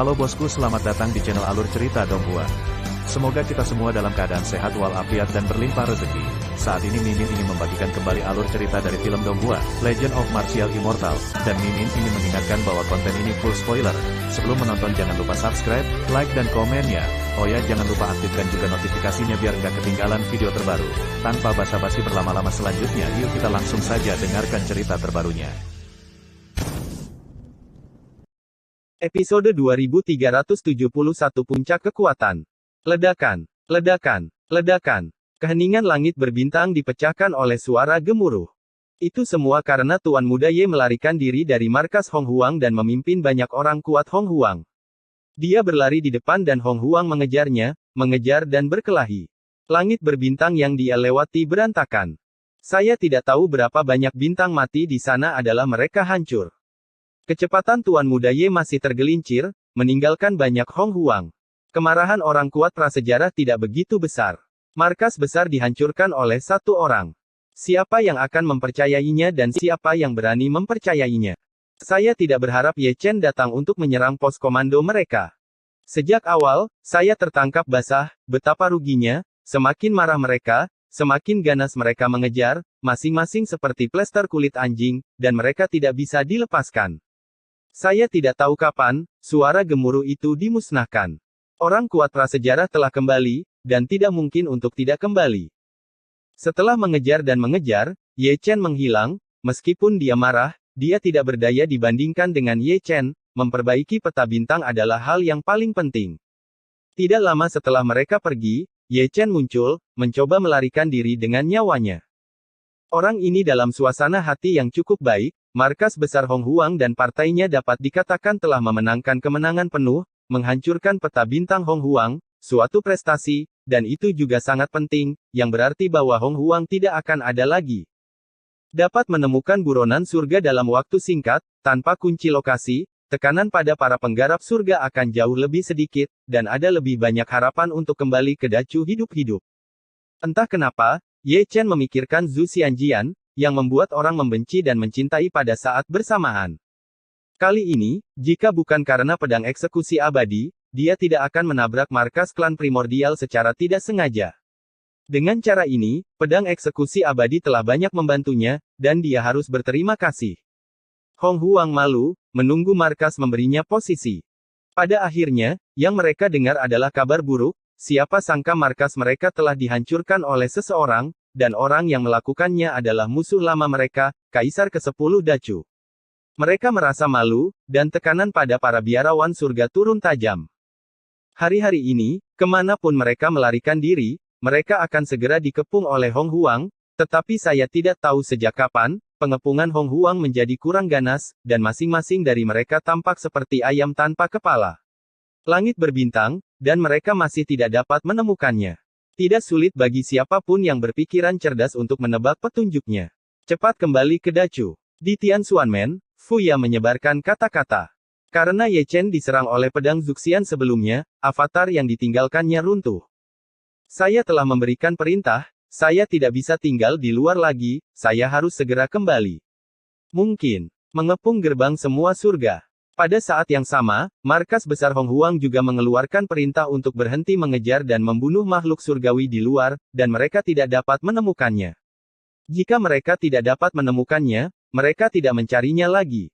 Halo bosku, selamat datang di channel Alur Cerita Donghua. Semoga kita semua dalam keadaan sehat walafiat dan berlimpah rezeki. Saat ini Mimin ingin membagikan kembali alur cerita dari film Donghua, Legend of Martial Immortal, dan Mimin ingin mengingatkan bahwa konten ini full spoiler. Sebelum menonton jangan lupa subscribe, like dan komen ya. Oh ya, jangan lupa aktifkan juga notifikasinya biar nggak ketinggalan video terbaru. Tanpa basa-basi berlama-lama selanjutnya, yuk kita langsung saja dengarkan cerita terbarunya. Episode 2371 Puncak Kekuatan. Ledakan, ledakan, ledakan. Keheningan langit berbintang dipecahkan oleh suara gemuruh. Itu semua karena Tuan Muda Ye melarikan diri dari markas Hong Huang dan memimpin banyak orang kuat Hong Huang. Dia berlari di depan dan Hong Huang mengejarnya, mengejar dan berkelahi. Langit berbintang yang dia lewati berantakan. Saya tidak tahu berapa banyak bintang mati di sana adalah mereka hancur. Kecepatan Tuan Muda Ye masih tergelincir, meninggalkan banyak Hong Huang. Kemarahan orang kuat prasejarah tidak begitu besar. Markas besar dihancurkan oleh satu orang. Siapa yang akan mempercayainya dan siapa yang berani mempercayainya? Saya tidak berharap Ye Chen datang untuk menyerang pos komando mereka. Sejak awal, saya tertangkap basah, betapa ruginya, semakin marah mereka, semakin ganas mereka mengejar, masing-masing seperti plester kulit anjing, dan mereka tidak bisa dilepaskan. Saya tidak tahu kapan, suara gemuruh itu dimusnahkan. Orang kuat prasejarah telah kembali, dan tidak mungkin untuk tidak kembali. Setelah mengejar dan mengejar, Ye Chen menghilang, meskipun dia marah, dia tidak berdaya dibandingkan dengan Ye Chen, memperbaiki peta bintang adalah hal yang paling penting. Tidak lama setelah mereka pergi, Ye Chen muncul, mencoba melarikan diri dengan nyawanya. Orang ini dalam suasana hati yang cukup baik, markas besar Hong Huang dan partainya dapat dikatakan telah memenangkan kemenangan penuh, menghancurkan peta bintang Hong Huang, suatu prestasi, dan itu juga sangat penting, yang berarti bahwa Hong Huang tidak akan ada lagi. Dapat menemukan buronan surga dalam waktu singkat, tanpa kunci lokasi, tekanan pada para penggarap surga akan jauh lebih sedikit, dan ada lebih banyak harapan untuk kembali ke Dacu hidup-hidup. Entah kenapa, Ye Chen memikirkan Zhu Xianjian, yang membuat orang membenci dan mencintai pada saat bersamaan. Kali ini, jika bukan karena pedang eksekusi abadi, dia tidak akan menabrak markas klan primordial secara tidak sengaja. Dengan cara ini, pedang eksekusi abadi telah banyak membantunya, dan dia harus berterima kasih. Hong Huang malu, menunggu markas memberinya posisi. Pada akhirnya, yang mereka dengar adalah kabar buruk, siapa sangka markas mereka telah dihancurkan oleh seseorang, dan orang yang melakukannya adalah musuh lama mereka, Kaisar ke-10 Dacu. Mereka merasa malu, dan tekanan pada para biarawan surga turun tajam. Hari-hari ini, kemanapun mereka melarikan diri, mereka akan segera dikepung oleh Hong Huang, tetapi saya tidak tahu sejak kapan, pengepungan Hong Huang menjadi kurang ganas, dan masing-masing dari mereka tampak seperti ayam tanpa kepala. Langit berbintang, dan mereka masih tidak dapat menemukannya. Tidak sulit bagi siapapun yang berpikiran cerdas untuk menebak petunjuknya. Cepat kembali ke Dacu. Di Tianxuanmen, Fuya menyebarkan kata-kata. Karena Ye Chen diserang oleh pedang Zuxian sebelumnya, avatar yang ditinggalkannya runtuh. Saya telah memberikan perintah, saya tidak bisa tinggal di luar lagi, saya harus segera kembali. Mungkin, mengepung gerbang semua surga. Pada saat yang sama, markas besar Hong Huang juga mengeluarkan perintah untuk berhenti mengejar dan membunuh makhluk surgawi di luar, dan mereka tidak dapat menemukannya. Jika mereka tidak dapat menemukannya, mereka tidak mencarinya lagi.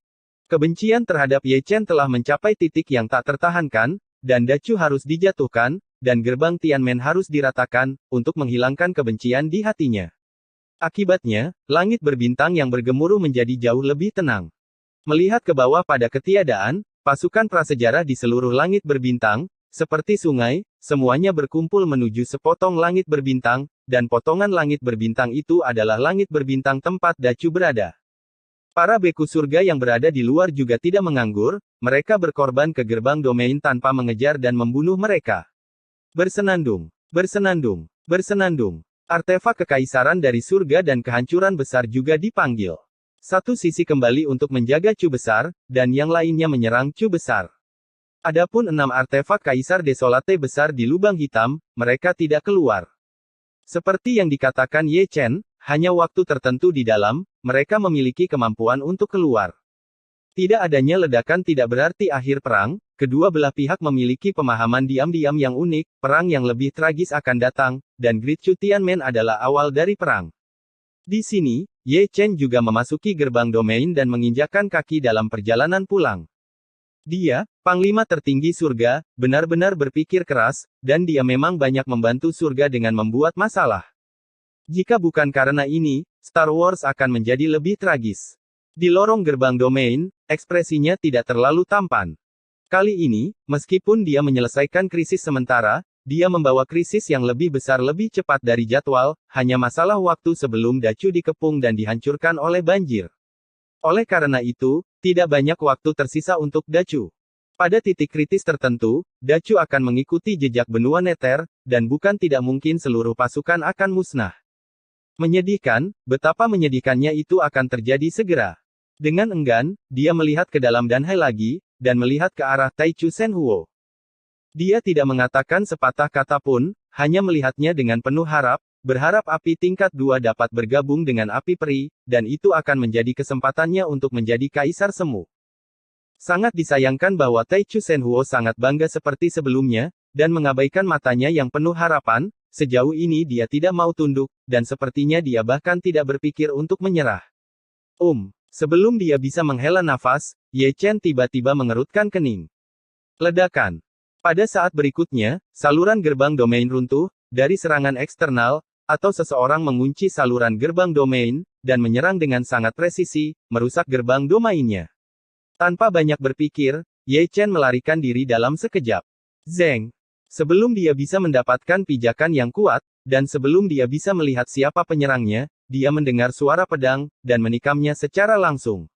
Kebencian terhadap Ye Chen telah mencapai titik yang tak tertahankan, dan Dacu harus dijatuhkan, dan gerbang Tianmen harus diratakan, untuk menghilangkan kebencian di hatinya. Akibatnya, langit berbintang yang bergemuruh menjadi jauh lebih tenang. Melihat ke bawah pada ketiadaan, pasukan prasejarah di seluruh langit berbintang, seperti sungai, semuanya berkumpul menuju sepotong langit berbintang, dan potongan langit berbintang itu adalah langit berbintang tempat Dacu berada. Para beku surga yang berada di luar juga tidak menganggur, mereka berkorban ke gerbang domain tanpa mengejar dan membunuh mereka. Bersenandung, bersenandung, bersenandung. Artefak kekaisaran dari surga dan kehancuran besar juga dipanggil. Satu sisi kembali untuk menjaga Cu Besar, dan yang lainnya menyerang Cu Besar. Adapun 6 artefak Kaisar Desolate besar di lubang hitam, mereka tidak keluar. Seperti yang dikatakan Ye Chen, hanya waktu tertentu di dalam, mereka memiliki kemampuan untuk keluar. Tidak adanya ledakan tidak berarti akhir perang, kedua belah pihak memiliki pemahaman diam-diam yang unik, perang yang lebih tragis akan datang, dan Great Chu Tianmen adalah awal dari perang. Di sini, Ye Chen juga memasuki gerbang domain dan menginjakkan kaki dalam perjalanan pulang. Dia, Panglima tertinggi surga, benar-benar berpikir keras, dan dia memang banyak membantu surga dengan membuat masalah. Jika bukan karena ini, Star Wars akan menjadi lebih tragis. Di lorong gerbang domain, ekspresinya tidak terlalu tampan. Kali ini, meskipun dia menyelesaikan krisis sementara, dia membawa krisis yang lebih besar lebih cepat dari jadwal, hanya masalah waktu sebelum Dacu dikepung dan dihancurkan oleh banjir. Oleh karena itu, tidak banyak waktu tersisa untuk Dacu. Pada titik kritis tertentu, Dacu akan mengikuti jejak benua Nether, dan bukan tidak mungkin seluruh pasukan akan musnah. Menyedihkan, betapa menyedihkannya itu akan terjadi segera. Dengan enggan, dia melihat ke dalam Danhai lagi, dan melihat ke arah Taichu Senhuo. Dia tidak mengatakan sepatah kata pun, hanya melihatnya dengan penuh berharap api tingkat 2 dapat bergabung dengan api peri, dan itu akan menjadi kesempatannya untuk menjadi kaisar semu. Sangat disayangkan bahwa Taichu Senhuo sangat bangga seperti sebelumnya, dan mengabaikan matanya yang penuh harapan. Sejauh ini dia tidak mau tunduk, dan sepertinya dia bahkan tidak berpikir untuk menyerah. Sebelum dia bisa menghela nafas, Ye Chen tiba-tiba mengerutkan kening. Ledakan. Pada saat berikutnya, saluran gerbang domain runtuh, dari serangan eksternal, atau seseorang mengunci saluran gerbang domain, dan menyerang dengan sangat presisi, merusak gerbang domainnya. Tanpa banyak berpikir, Ye Chen melarikan diri dalam sekejap. Zeng. Sebelum dia bisa mendapatkan pijakan yang kuat, dan sebelum dia bisa melihat siapa penyerangnya, dia mendengar suara pedang, dan menikamnya secara langsung.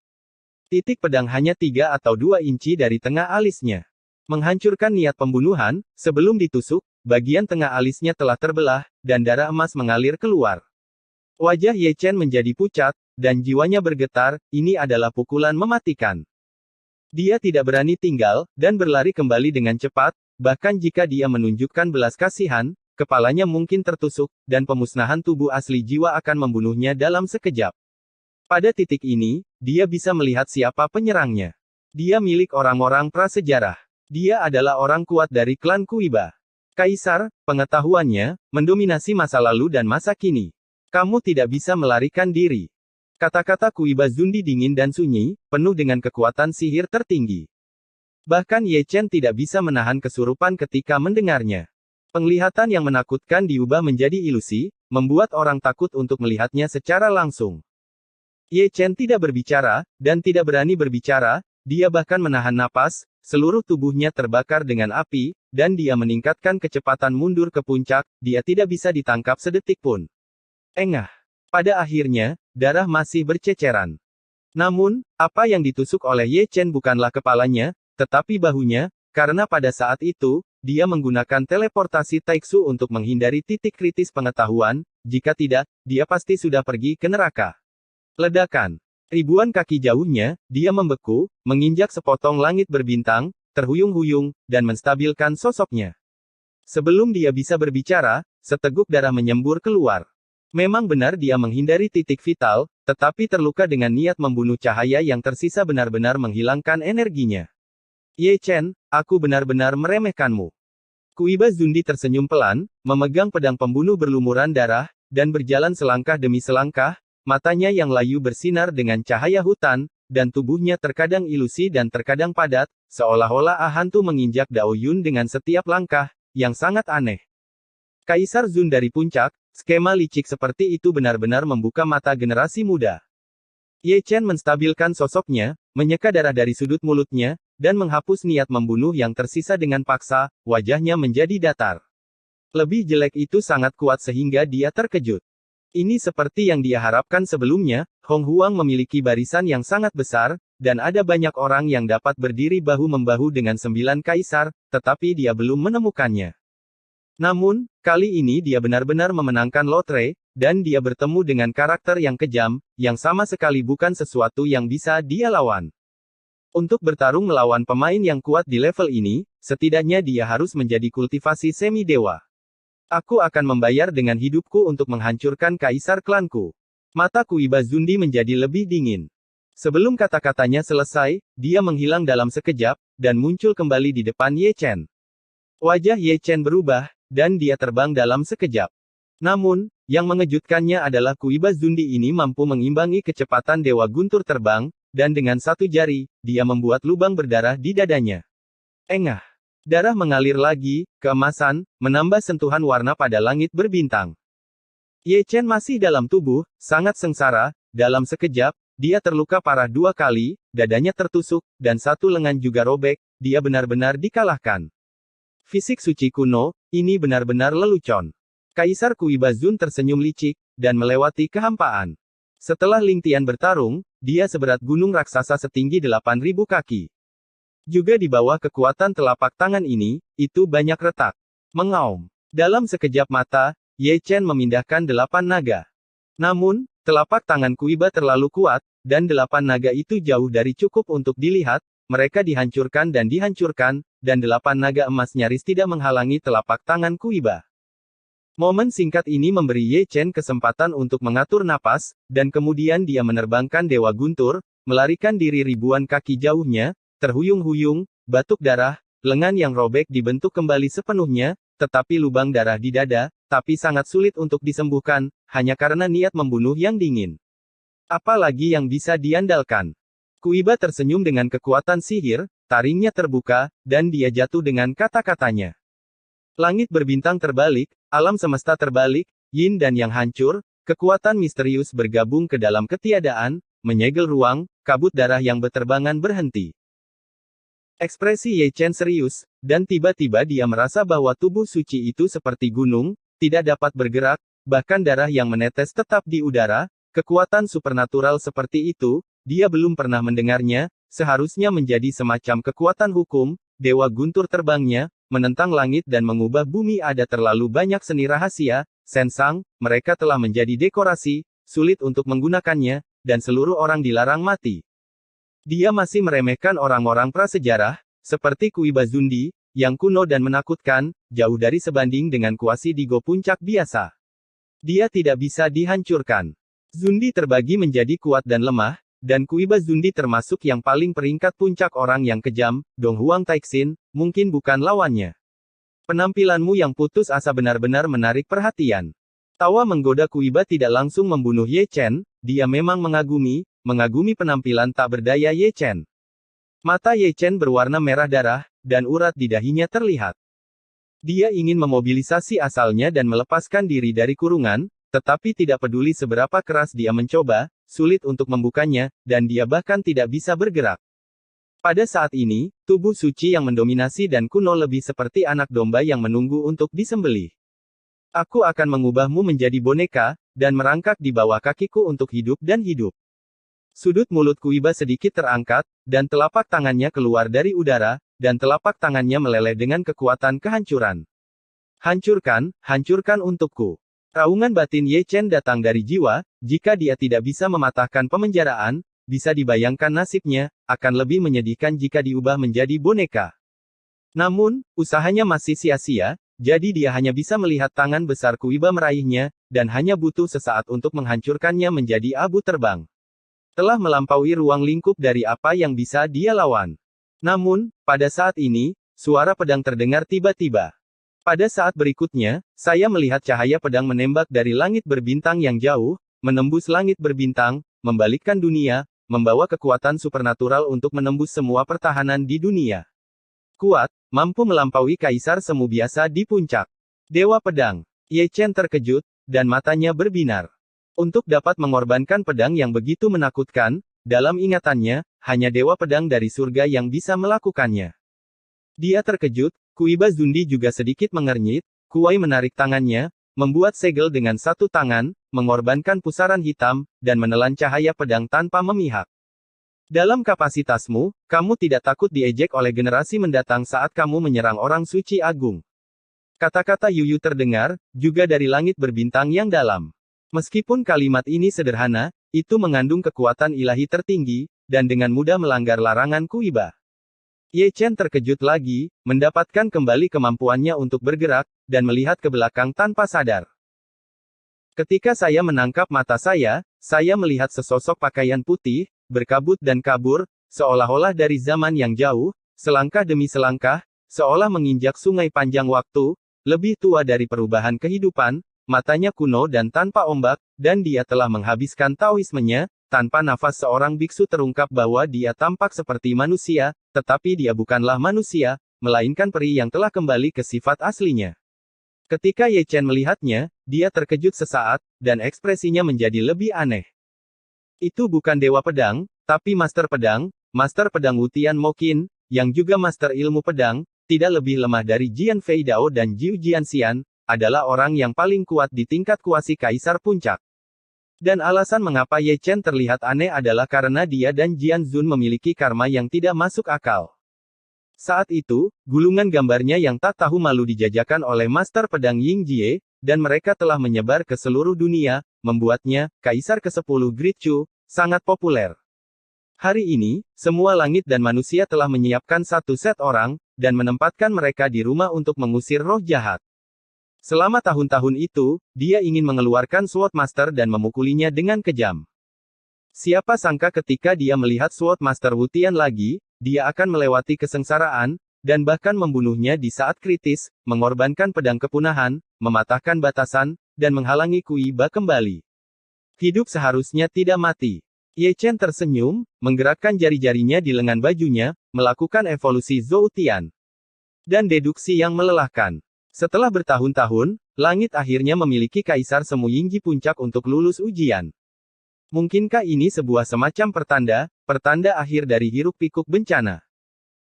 Titik pedang hanya 3 atau 2 inci dari tengah alisnya. Menghancurkan niat pembunuhan, sebelum ditusuk, bagian tengah alisnya telah terbelah, dan darah emas mengalir keluar. Wajah Ye Chen menjadi pucat, dan jiwanya bergetar, ini adalah pukulan mematikan. Dia tidak berani tinggal, dan berlari kembali dengan cepat, bahkan jika dia menunjukkan belas kasihan, kepalanya mungkin tertusuk, dan pemusnahan tubuh asli jiwa akan membunuhnya dalam sekejap. Pada titik ini, dia bisa melihat siapa penyerangnya. Dia milik orang-orang prasejarah. Dia adalah orang kuat dari klan Kuiba. Kaisar, pengetahuannya, mendominasi masa lalu dan masa kini. Kamu tidak bisa melarikan diri. Kata-kata Kuiba Zundi dingin dan sunyi, penuh dengan kekuatan sihir tertinggi. Bahkan Ye Chen tidak bisa menahan kesurupan ketika mendengarnya. Penglihatan yang menakutkan diubah menjadi ilusi, membuat orang takut untuk melihatnya secara langsung. Ye Chen tidak berbicara, dan tidak berani berbicara, dia bahkan menahan napas, seluruh tubuhnya terbakar dengan api, dan dia meningkatkan kecepatan mundur ke puncak, dia tidak bisa ditangkap sedetik pun. Engah. Pada akhirnya, darah masih berceceran. Namun, apa yang ditusuk oleh Ye Chen bukanlah kepalanya, tetapi bahunya, karena pada saat itu, dia menggunakan teleportasi Taiksu untuk menghindari titik kritis pengetahuan, jika tidak, dia pasti sudah pergi ke neraka. Ledakan. Ribuan kaki jauhnya, dia membeku, menginjak sepotong langit berbintang, terhuyung-huyung, dan menstabilkan sosoknya. Sebelum dia bisa berbicara, seteguk darah menyembur keluar. Memang benar dia menghindari titik vital, tetapi terluka dengan niat membunuh cahaya yang tersisa benar-benar menghilangkan energinya. Ye Chen, aku benar-benar meremehkanmu. Kuiba Zundi tersenyum pelan, memegang pedang pembunuh berlumuran darah, dan berjalan selangkah demi selangkah, matanya yang layu bersinar dengan cahaya hutan, dan tubuhnya terkadang ilusi dan terkadang padat, seolah-olah hantu menginjak Dao Yun dengan setiap langkah, yang sangat aneh. Kaisar Zun dari puncak, skema licik seperti itu benar-benar membuka mata generasi muda. Ye Chen menstabilkan sosoknya, menyeka darah dari sudut mulutnya, dan menghapus niat membunuh yang tersisa dengan paksa, wajahnya menjadi datar. Lebih jelek itu sangat kuat sehingga dia terkejut. Ini seperti yang dia harapkan sebelumnya, Hong Huang memiliki barisan yang sangat besar, dan ada banyak orang yang dapat berdiri bahu-membahu dengan 9 kaisar, tetapi dia belum menemukannya. Namun, kali ini dia benar-benar memenangkan lotre, dan dia bertemu dengan karakter yang kejam, yang sama sekali bukan sesuatu yang bisa dia lawan. Untuk bertarung melawan pemain yang kuat di level ini, setidaknya dia harus menjadi kultivasi semi-dewa. Aku akan membayar dengan hidupku untuk menghancurkan kaisar klanku. Mata Kuiba Zundi menjadi lebih dingin. Sebelum kata-katanya selesai, dia menghilang dalam sekejap, dan muncul kembali di depan Ye Chen. Wajah Ye Chen berubah, dan dia terbang dalam sekejap. Namun, yang mengejutkannya adalah Kuiba Zundi ini mampu mengimbangi kecepatan Dewa Guntur terbang, dan dengan satu jari, dia membuat lubang berdarah di dadanya. Engah. Darah mengalir lagi, keemasan, menambah sentuhan warna pada langit berbintang. Ye Chen masih dalam tubuh, sangat sengsara, dalam sekejap, dia terluka parah 2 kali, dadanya tertusuk, dan satu lengan juga robek, dia benar-benar dikalahkan. Fisik suci kuno, ini benar-benar lelucon. Kaisar Kuiba Zun tersenyum licik, dan melewati kehampaan. Setelah Ling Tian bertarung, dia seberat gunung raksasa setinggi 8.000 kaki. Juga di bawah kekuatan telapak tangan ini, itu banyak retak. Mengaum. Dalam sekejap mata, Ye Chen memindahkan 8 naga. Namun, telapak tangan Kuiba terlalu kuat, dan 8 naga itu jauh dari cukup untuk dilihat, mereka dihancurkan, dan 8 naga emas nyaris tidak menghalangi telapak tangan Kuiba. Momen singkat ini memberi Ye Chen kesempatan untuk mengatur napas, dan kemudian dia menerbangkan Dewa Guntur, melarikan diri ribuan kaki jauhnya, terhuyung-huyung, batuk darah, lengan yang robek dibentuk kembali sepenuhnya, tetapi lubang darah di dada, tapi sangat sulit untuk disembuhkan, hanya karena niat membunuh yang dingin. Apalagi yang bisa diandalkan. Kuiba tersenyum dengan kekuatan sihir, taringnya terbuka, dan dia jatuh dengan kata-katanya. Langit berbintang terbalik, alam semesta terbalik, yin dan yang hancur, kekuatan misterius bergabung ke dalam ketiadaan, menyegel ruang, kabut darah yang berterbangan berhenti. Ekspresi Ye Chen serius, dan tiba-tiba dia merasa bahwa tubuh suci itu seperti gunung, tidak dapat bergerak, bahkan darah yang menetes tetap di udara. Kekuatan supernatural seperti itu, dia belum pernah mendengarnya, seharusnya menjadi semacam kekuatan hukum, Dewa Guntur terbangnya, menentang langit dan mengubah bumi. Ada terlalu banyak seni rahasia, Sensang, mereka telah menjadi dekorasi, sulit untuk menggunakannya, dan seluruh orang dilarang mati. Dia masih meremehkan orang-orang prasejarah, seperti Kuiba Zundi, yang kuno dan menakutkan, jauh dari sebanding dengan kuasi Digo puncak biasa. Dia tidak bisa dihancurkan. Zundi terbagi menjadi kuat dan lemah, dan Kuiba Zundi termasuk yang paling peringkat puncak orang yang kejam, Dong Huang Taixin, mungkin bukan lawannya. Penampilanmu yang putus asa benar-benar menarik perhatian. Tawa menggoda Kuiba tidak langsung membunuh Ye Chen, dia memang mengagumi penampilan tak berdaya Ye Chen. Mata Ye Chen berwarna merah darah, dan urat di dahinya terlihat. Dia ingin memobilisasi asalnya dan melepaskan diri dari kurungan, tetapi tidak peduli seberapa keras dia mencoba, sulit untuk membukanya, dan dia bahkan tidak bisa bergerak. Pada saat ini, tubuh suci yang mendominasi dan kuno lebih seperti anak domba yang menunggu untuk disembelih. Aku akan mengubahmu menjadi boneka, dan merangkak di bawah kakiku untuk hidup dan hidup. Sudut mulut Kuiba sedikit terangkat, dan telapak tangannya keluar dari udara, dan telapak tangannya meleleh dengan kekuatan kehancuran. Hancurkan, hancurkan untukku. Raungan batin Ye Chen datang dari jiwa, jika dia tidak bisa mematahkan pemenjaraan, bisa dibayangkan nasibnya, akan lebih menyedihkan jika diubah menjadi boneka. Namun, usahanya masih sia-sia, jadi dia hanya bisa melihat tangan besar Kuiba meraihnya, dan hanya butuh sesaat untuk menghancurkannya menjadi abu terbang. Telah melampaui ruang lingkup dari apa yang bisa dia lawan. Namun, pada saat ini, suara pedang terdengar tiba-tiba. Pada saat berikutnya, saya melihat cahaya pedang menembak dari langit berbintang yang jauh, menembus langit berbintang, membalikkan dunia, membawa kekuatan supernatural untuk menembus semua pertahanan di dunia. Kuat, mampu melampaui kaisar semu biasa di puncak. Dewa Pedang. Ye Chen terkejut, dan matanya berbinar. Untuk dapat mengorbankan pedang yang begitu menakutkan, dalam ingatannya, hanya Dewa Pedang dari surga yang bisa melakukannya. Dia terkejut, Kuiba Zundi juga sedikit mengernyit, Kuai menarik tangannya, membuat segel dengan satu tangan, mengorbankan pusaran hitam, dan menelan cahaya pedang tanpa memihak. Dalam kapasitasmu, kamu tidak takut diejek oleh generasi mendatang saat kamu menyerang orang suci agung. Kata-kata Yuyu terdengar, juga dari langit berbintang yang dalam. Meskipun kalimat ini sederhana, itu mengandung kekuatan ilahi tertinggi, dan dengan mudah melanggar larangan Kuiba. Ye Chen terkejut lagi, mendapatkan kembali kemampuannya untuk bergerak, dan melihat ke belakang tanpa sadar. Ketika saya menangkap mata saya melihat sesosok pakaian putih, berkabut dan kabur, seolah-olah dari zaman yang jauh, selangkah demi selangkah, seolah menginjak sungai panjang waktu, lebih tua dari perubahan kehidupan, matanya kuno dan tanpa ombak, dan dia telah menghabiskan Taoismenya. Tanpa nafas seorang biksu terungkap bahwa dia tampak seperti manusia, tetapi dia bukanlah manusia, melainkan peri yang telah kembali ke sifat aslinya. Ketika Ye Chen melihatnya, dia terkejut sesaat, dan ekspresinya menjadi lebih aneh. Itu bukan Dewa Pedang, tapi Master Pedang Wutian Mokin, yang juga Master Ilmu Pedang, tidak lebih lemah dari Jian Fei Dao dan Jiu Jianxian, adalah orang yang paling kuat di tingkat kuasi Kaisar Puncak. Dan alasan mengapa Ye Chen terlihat aneh adalah karena dia dan Jian Zun memiliki karma yang tidak masuk akal. Saat itu, gulungan gambarnya yang tak tahu malu dijajakan oleh Master Pedang Ying Jie, dan mereka telah menyebar ke seluruh dunia, membuatnya, Kaisar ke-10 Great Chu, sangat populer. Hari ini, semua langit dan manusia telah menyiapkan satu set orang, dan menempatkan mereka di rumah untuk mengusir roh jahat. Selama tahun-tahun itu, dia ingin mengeluarkan Sword Master dan memukulinya dengan kejam. Siapa sangka ketika dia melihat Sword Master Wutian lagi, dia akan melewati kesengsaraan, dan bahkan membunuhnya di saat kritis, mengorbankan pedang kepunahan, mematahkan batasan, dan menghalangi Kui Ba kembali. Hidup seharusnya tidak mati. Ye Chen tersenyum, menggerakkan jari-jarinya di lengan bajunya, melakukan evolusi Zhou Tian. Dan deduksi yang melelahkan. Setelah bertahun-tahun, langit akhirnya memiliki Kaisar Semu Yingji Puncak untuk lulus ujian. Mungkinkah ini sebuah semacam pertanda akhir dari hiruk-pikuk bencana?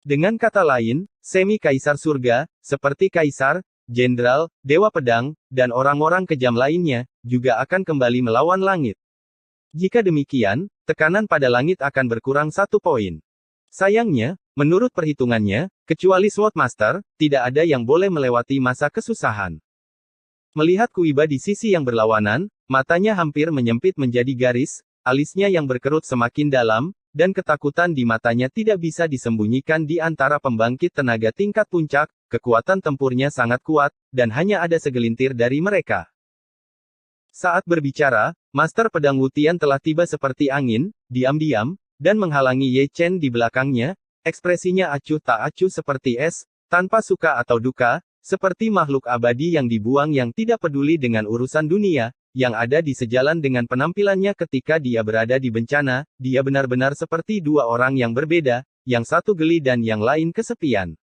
Dengan kata lain, semi-kaisar surga, seperti kaisar, jenderal, dewa pedang, dan orang-orang kejam lainnya, juga akan kembali melawan langit. Jika demikian, tekanan pada langit akan berkurang 1 poin. Sayangnya, menurut perhitungannya, kecuali Sword Master, tidak ada yang boleh melewati masa kesusahan. Melihat Kui Ba di sisi yang berlawanan, matanya hampir menyempit menjadi garis, alisnya yang berkerut semakin dalam, dan ketakutan di matanya tidak bisa disembunyikan di antara pembangkit tenaga tingkat puncak, kekuatan tempurnya sangat kuat, dan hanya ada segelintir dari mereka. Saat berbicara, Master Pedang Wutian telah tiba seperti angin, diam-diam, dan menghalangi Ye Chen di belakangnya, ekspresinya acuh tak acuh seperti es, tanpa suka atau duka, seperti makhluk abadi yang dibuang yang tidak peduli dengan urusan dunia, yang ada di sejalan dengan penampilannya ketika dia berada di bencana, dia benar-benar seperti dua orang yang berbeda, yang satu geli dan yang lain kesepian.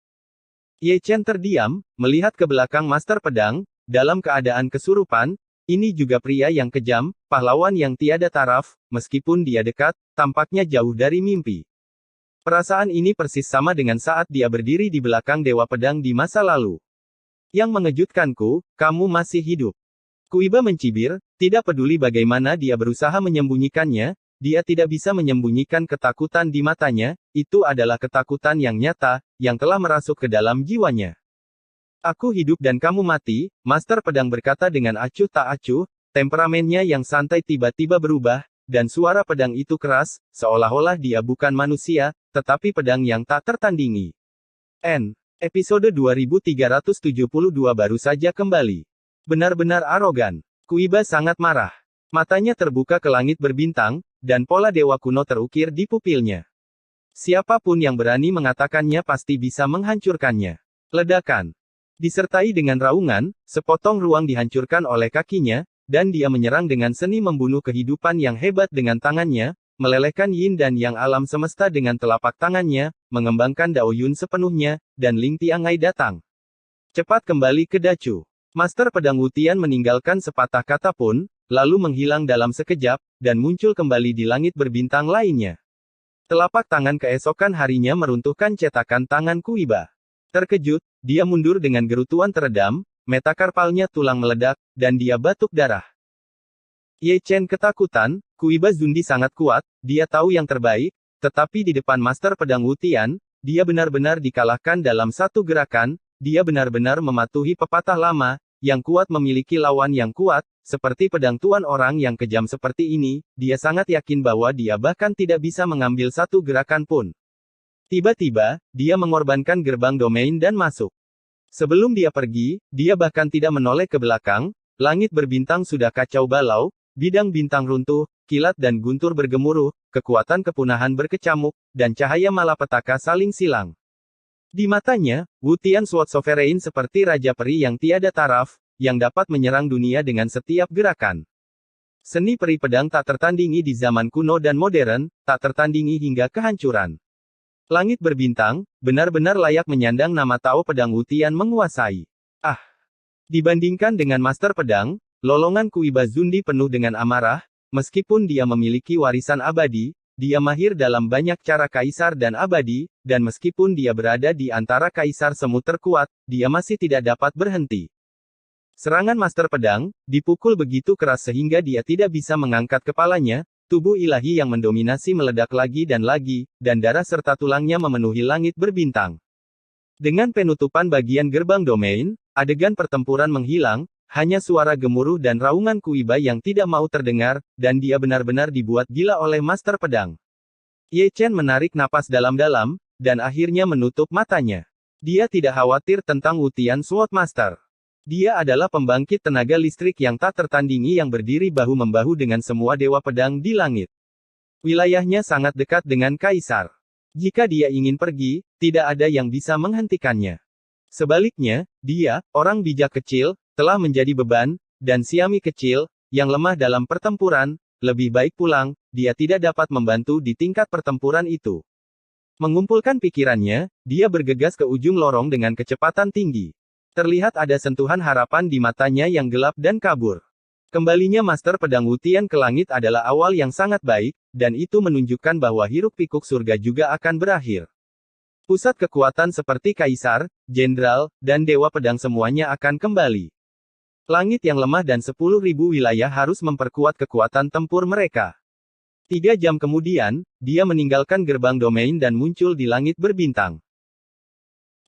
Ye Chen terdiam, melihat ke belakang Master Pedang, dalam keadaan kesurupan. Ini juga pria yang kejam, pahlawan yang tiada taraf, meskipun dia dekat, tampaknya jauh dari mimpi. Perasaan ini persis sama dengan saat dia berdiri di belakang Dewa Pedang di masa lalu. Yang mengejutkanku, kamu masih hidup. Kui Ba mencibir, tidak peduli bagaimana dia berusaha menyembunyikannya, dia tidak bisa menyembunyikan ketakutan di matanya, itu adalah ketakutan yang nyata, yang telah merasuk ke dalam jiwanya. Aku hidup dan kamu mati, Master Pedang berkata dengan acuh tak acuh, temperamennya yang santai tiba-tiba berubah, dan suara pedang itu keras, seolah-olah dia bukan manusia, tetapi pedang yang tak tertandingi. Episode 2372 baru saja kembali. Benar-benar arogan. Kui Ba sangat marah. Matanya terbuka ke langit berbintang, dan pola dewa kuno terukir di pupilnya. Siapapun yang berani mengatakannya pasti bisa menghancurkannya. Ledakan. Disertai dengan raungan, sepotong ruang dihancurkan oleh kakinya, dan dia menyerang dengan seni membunuh kehidupan yang hebat dengan tangannya, melelehkan yin dan yang alam semesta dengan telapak tangannya, mengembangkan Dao Yun sepenuhnya, dan Ling Tiangai datang. Cepat kembali ke Dacu. Master Pedang Wutian meninggalkan sepatah kata pun, lalu menghilang dalam sekejap, dan muncul kembali di langit berbintang lainnya. Telapak tangan keesokan harinya meruntuhkan cetakan tangan Kui Ba. Terkejut, dia mundur dengan gerutuan teredam, metakarpalnya tulang meledak, dan dia batuk darah. Ye Chen ketakutan, Kui Ba Zundi sangat kuat, dia tahu yang terbaik, tetapi di depan Master Pedang Wutian, dia benar-benar dikalahkan dalam satu gerakan, dia benar-benar mematuhi pepatah lama, yang kuat memiliki lawan yang kuat, seperti pedang tuan orang yang kejam seperti ini, dia sangat yakin bahwa dia bahkan tidak bisa mengambil satu gerakan pun. Tiba-tiba, dia mengorbankan gerbang domain dan masuk. Sebelum dia pergi, dia bahkan tidak menoleh ke belakang, langit berbintang sudah kacau balau, bidang bintang runtuh, kilat dan guntur bergemuruh, kekuatan kepunahan berkecamuk, dan cahaya malapetaka saling silang. Di matanya, Wu Tian Sword Sovereign seperti raja peri yang tiada taraf, yang dapat menyerang dunia dengan setiap gerakan. Seni peri pedang tak tertandingi di zaman kuno dan modern, tak tertandingi hingga kehancuran. Langit berbintang, benar-benar layak menyandang nama Tao Pedang Wu Tian menguasai. Ah! Dibandingkan dengan Master Pedang, lolongan Kuiba Zundi penuh dengan amarah, meskipun dia memiliki warisan abadi, dia mahir dalam banyak cara kaisar dan abadi, dan meskipun dia berada di antara kaisar semut terkuat, dia masih tidak dapat berhenti. Serangan Master Pedang, dipukul begitu keras sehingga dia tidak bisa mengangkat kepalanya, tubuh ilahi yang mendominasi meledak lagi, dan darah serta tulangnya memenuhi langit berbintang. Dengan penutupan bagian gerbang domain, adegan pertempuran menghilang, hanya suara gemuruh dan raungan Kuiba yang tidak mau terdengar, dan dia benar-benar dibuat gila oleh Master Pedang. Ye Chen menarik napas dalam-dalam, dan akhirnya menutup matanya. Dia tidak khawatir tentang Wu Tian Sword Master. Dia adalah pembangkit tenaga listrik yang tak tertandingi yang berdiri bahu-membahu dengan semua dewa pedang di langit. Wilayahnya sangat dekat dengan kaisar. Jika dia ingin pergi, tidak ada yang bisa menghentikannya. Sebaliknya, dia, orang bijak kecil, telah menjadi beban, dan Siami kecil, yang lemah dalam pertempuran, lebih baik pulang, dia tidak dapat membantu di tingkat pertempuran itu. Mengumpulkan pikirannya, dia bergegas ke ujung lorong dengan kecepatan tinggi. Terlihat ada sentuhan harapan di matanya yang gelap dan kabur. Kembalinya Master Pedang Wu Tian ke langit adalah awal yang sangat baik, dan itu menunjukkan bahwa hiruk-pikuk surga juga akan berakhir. Pusat kekuatan seperti kaisar, jenderal, dan dewa pedang semuanya akan kembali. Langit yang lemah dan 10.000 wilayah harus memperkuat kekuatan tempur mereka. 3 jam kemudian, dia meninggalkan gerbang domain dan muncul di langit berbintang.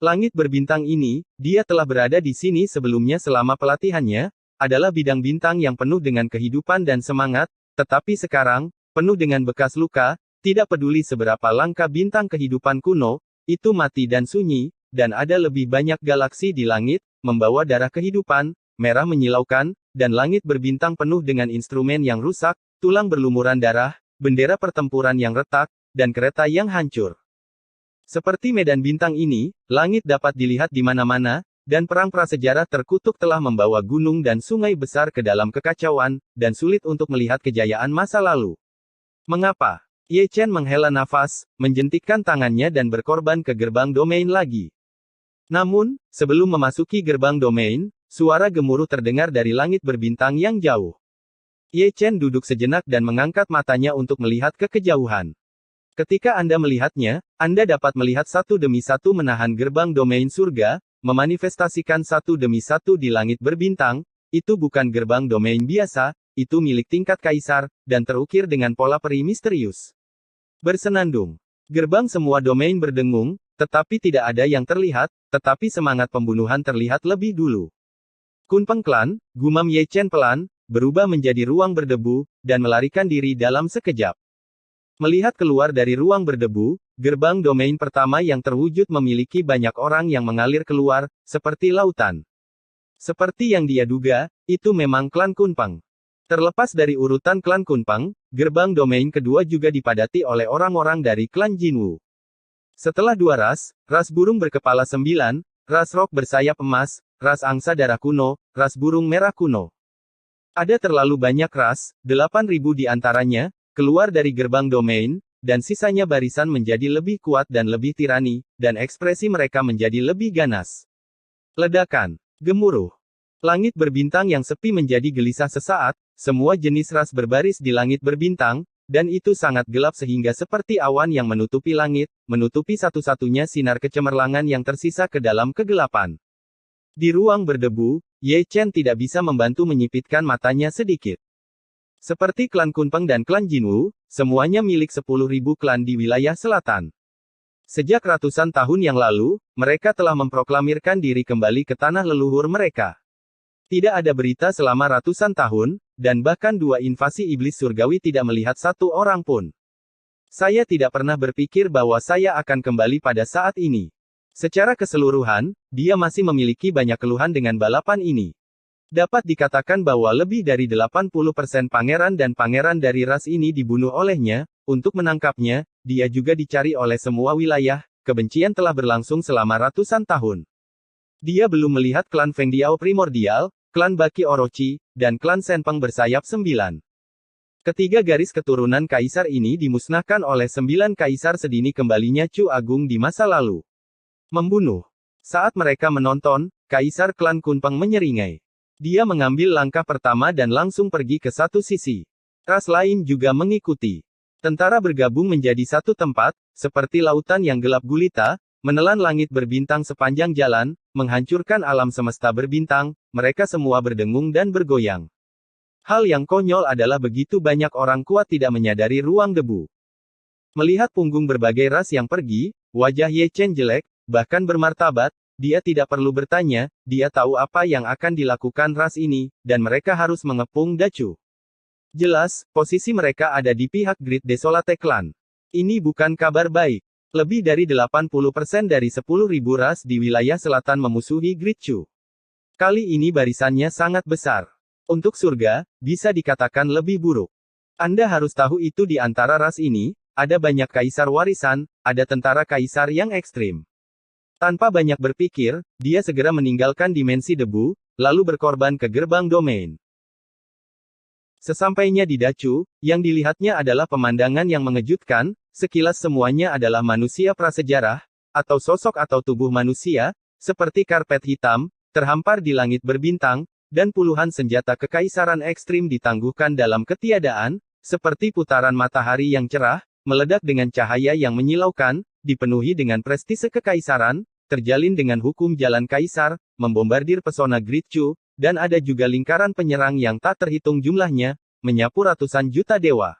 Langit berbintang ini, dia telah berada di sini sebelumnya selama pelatihannya, adalah bidang bintang yang penuh dengan kehidupan dan semangat, tetapi sekarang, penuh dengan bekas luka, tidak peduli seberapa langka bintang kehidupan kuno, itu mati dan sunyi, dan ada lebih banyak galaksi di langit, membawa darah kehidupan, merah menyilaukan, dan langit berbintang penuh dengan instrumen yang rusak, tulang berlumuran darah, bendera pertempuran yang retak, dan kereta yang hancur. Seperti medan bintang ini, langit dapat dilihat di mana-mana, dan perang prasejarah terkutuk telah membawa gunung dan sungai besar ke dalam kekacauan, dan sulit untuk melihat kejayaan masa lalu. Mengapa? Ye Chen menghela nafas, menjentikkan tangannya dan berkorban ke gerbang domain lagi. Namun, sebelum memasuki gerbang domain, suara gemuruh terdengar dari langit berbintang yang jauh. Ye Chen duduk sejenak dan mengangkat matanya untuk melihat ke kejauhan. Ketika Anda melihatnya, Anda dapat melihat satu demi satu menahan gerbang domain surga, memanifestasikan satu demi satu di langit berbintang, itu bukan gerbang domain biasa, itu milik tingkat kaisar, dan terukir dengan pola peri misterius. Bersenandung. Gerbang semua domain berdengung, tetapi tidak ada yang terlihat, tetapi semangat pembunuhan terlihat lebih dulu. Kunpeng Klan, gumam Ye Chen pelan, berubah menjadi ruang berdebu, dan melarikan diri dalam sekejap. Melihat keluar dari ruang berdebu, gerbang domain pertama yang terwujud memiliki banyak orang yang mengalir keluar, seperti lautan. Seperti yang dia duga, itu memang klan Kunpeng. Terlepas dari urutan klan Kunpeng, gerbang domain kedua juga dipadati oleh orang-orang dari klan Jinwu. Setelah 2 ras burung berkepala 9, ras rok bersayap emas, ras angsa darah kuno, ras burung merah kuno. Ada terlalu banyak ras, 8.000 di antaranya, keluar dari gerbang domain, dan sisanya barisan menjadi lebih kuat dan lebih tirani, dan ekspresi mereka menjadi lebih ganas. Ledakan. Gemuruh. Langit berbintang yang sepi menjadi gelisah sesaat, semua jenis ras berbaris di langit berbintang, dan itu sangat gelap sehingga seperti awan yang menutupi langit, menutupi satu-satunya sinar kecemerlangan yang tersisa ke dalam kegelapan. Di ruang berdebu, Ye Chen tidak bisa membantu menyipitkan matanya sedikit. Seperti klan Kunpeng dan klan Jinwu, semuanya milik 10.000 klan di wilayah selatan. Sejak ratusan tahun yang lalu, mereka telah memproklamirkan diri kembali ke tanah leluhur mereka. Tidak ada berita selama ratusan tahun, dan bahkan 2 invasi iblis surgawi tidak melihat satu orang pun. Saya tidak pernah berpikir bahwa saya akan kembali pada saat ini. Secara keseluruhan, dia masih memiliki banyak keluhan dengan balapan ini. Dapat dikatakan bahwa lebih dari 80% pangeran dan pangeran dari ras ini dibunuh olehnya. Untuk menangkapnya, dia juga dicari oleh semua wilayah. Kebencian telah berlangsung selama ratusan tahun. Dia belum melihat klan Feng Diao primordial, klan Baki Orochi, dan klan Senpeng bersayap 9. Ketiga garis keturunan kaisar ini dimusnahkan oleh 9 kaisar sedini kembalinya Chu Agung di masa lalu. Membunuh. Saat mereka menonton, kaisar klan Kunpeng menyeringai. Dia mengambil langkah pertama dan langsung pergi ke satu sisi. Ras lain juga mengikuti. Tentara bergabung menjadi satu tempat, seperti lautan yang gelap gulita, menelan langit berbintang sepanjang jalan, menghancurkan alam semesta berbintang, mereka semua berdengung dan bergoyang. Hal yang konyol adalah begitu banyak orang kuat tidak menyadari ruang debu. Melihat punggung berbagai ras yang pergi, wajah Ye Chen jelek, bahkan bermartabat. Dia tidak perlu bertanya, dia tahu apa yang akan dilakukan ras ini, dan mereka harus mengepung Dachu. Jelas, posisi mereka ada di pihak Great Desolate Clan. Ini bukan kabar baik. Lebih dari 80% dari 10.000 ras di wilayah selatan memusuhi Great Chu. Kali ini barisannya sangat besar. Untuk surga, bisa dikatakan lebih buruk. Anda harus tahu itu di antara ras ini, ada banyak kaisar warisan, ada tentara kaisar yang ekstrim. Tanpa banyak berpikir, dia segera meninggalkan dimensi debu, lalu berkorban ke gerbang domain. Sesampainya di Dachu, yang dilihatnya adalah pemandangan yang mengejutkan, sekilas semuanya adalah manusia prasejarah, atau sosok atau tubuh manusia, seperti karpet hitam, terhampar di langit berbintang, dan puluhan senjata kekaisaran ekstrim ditangguhkan dalam ketiadaan, seperti putaran matahari yang cerah, meledak dengan cahaya yang menyilaukan, dipenuhi dengan prestise kekaisaran, terjalin dengan hukum jalan kaisar, membombardir pesona Great Chu, dan ada juga lingkaran penyerang yang tak terhitung jumlahnya, menyapu ratusan juta dewa.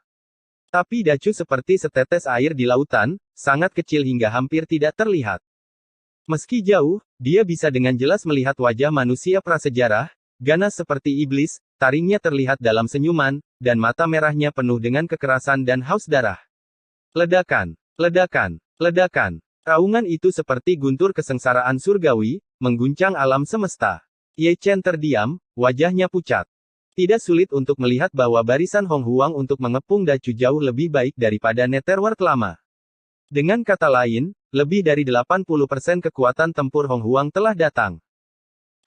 Tapi Dachu seperti setetes air di lautan, sangat kecil hingga hampir tidak terlihat. Meski jauh, dia bisa dengan jelas melihat wajah manusia prasejarah, ganas seperti iblis, taringnya terlihat dalam senyuman, dan mata merahnya penuh dengan kekerasan dan haus darah. Ledakan, ledakan, ledakan. Raungan itu seperti guntur kesengsaraan surgawi, mengguncang alam semesta. Ye Chen terdiam, wajahnya pucat. Tidak sulit untuk melihat bahwa barisan Hong Huang untuk mengepung Dachu jauh lebih baik daripada Netherworld lama. Dengan kata lain, lebih dari 80% kekuatan tempur Hong Huang telah datang.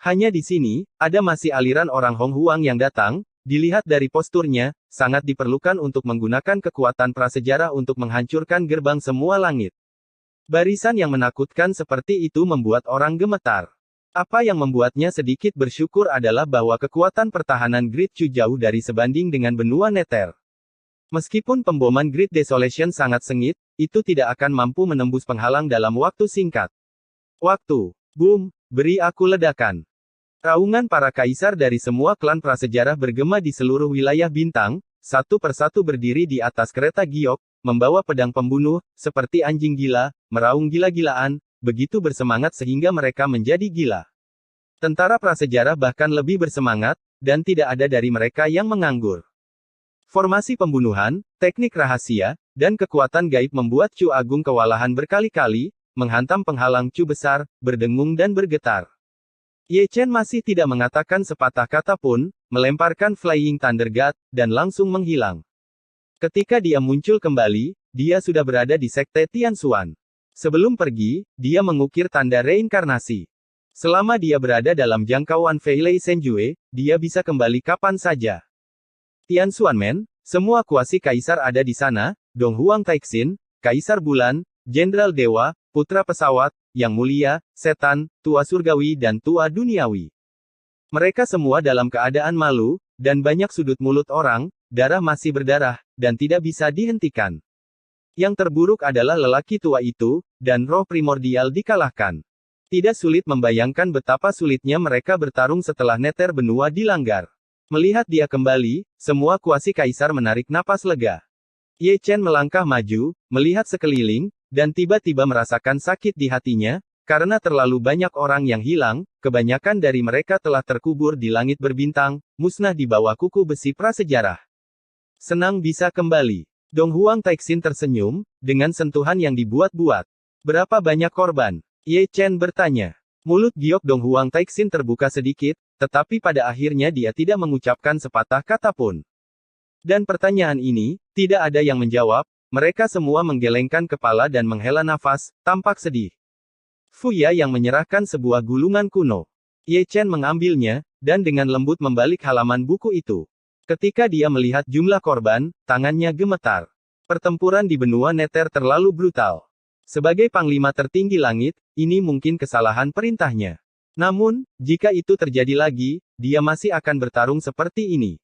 Hanya di sini, ada masih aliran orang Hong Huang yang datang. Dilihat dari posturnya, sangat diperlukan untuk menggunakan kekuatan prasejarah untuk menghancurkan gerbang semua langit. Barisan yang menakutkan seperti itu membuat orang gemetar. Apa yang membuatnya sedikit bersyukur adalah bahwa kekuatan pertahanan Great Chu jauh dari sebanding dengan benua Nether. Meskipun pemboman Great Desolation sangat sengit, itu tidak akan mampu menembus penghalang dalam waktu singkat. Waktu. Boom, beri aku ledakan. Raungan para kaisar dari semua klan prasejarah bergema di seluruh wilayah bintang, satu persatu berdiri di atas kereta giok, membawa pedang pembunuh, seperti anjing gila, meraung gila-gilaan, begitu bersemangat sehingga mereka menjadi gila. Tentara prasejarah bahkan lebih bersemangat, dan tidak ada dari mereka yang menganggur. Formasi pembunuhan, teknik rahasia, dan kekuatan gaib membuat Chu Agung kewalahan berkali-kali, menghantam penghalang Chu besar, berdengung dan bergetar. Ye Chen masih tidak mengatakan sepatah kata pun, melemparkan Flying Thunder God, dan langsung menghilang. Ketika dia muncul kembali, dia sudah berada di Sekte Tianxuan. Sebelum pergi, dia mengukir tanda reinkarnasi. Selama dia berada dalam jangkauan Feilei Senjue, dia bisa kembali kapan saja. Tianxuanmen, semua kuasi kaisar ada di sana, Dong Huang Taixin, Kaisar Bulan, Jenderal Dewa, Putra Pesawat, Yang Mulia, Setan, Tua Surgawi dan Tua Duniawi. Mereka semua dalam keadaan malu, dan banyak sudut mulut orang, darah masih berdarah, dan tidak bisa dihentikan. Yang terburuk adalah lelaki tua itu, dan roh primordial dikalahkan. Tidak sulit membayangkan betapa sulitnya mereka bertarung setelah Nether benua dilanggar. Melihat dia kembali, semua kuasi kaisar menarik napas lega. Ye Chen melangkah maju, melihat sekeliling, dan tiba-tiba merasakan sakit di hatinya, karena terlalu banyak orang yang hilang, kebanyakan dari mereka telah terkubur di langit berbintang, musnah di bawah kuku besi prasejarah. Senang bisa kembali. Dong Huang Taixin tersenyum, dengan sentuhan yang dibuat-buat. Berapa banyak korban? Ye Chen bertanya. Mulut Giok Donghuang Taixin terbuka sedikit, tetapi pada akhirnya dia tidak mengucapkan sepatah kata pun. Dan pertanyaan ini, tidak ada yang menjawab, mereka semua menggelengkan kepala dan menghela nafas, tampak sedih. Fuya yang menyerahkan sebuah gulungan kuno. Ye Chen mengambilnya, dan dengan lembut membalik halaman buku itu. Ketika dia melihat jumlah korban, tangannya gemetar. Pertempuran di benua Nether terlalu brutal. Sebagai panglima tertinggi langit, ini mungkin kesalahan perintahnya. Namun, jika itu terjadi lagi, dia masih akan bertarung seperti ini.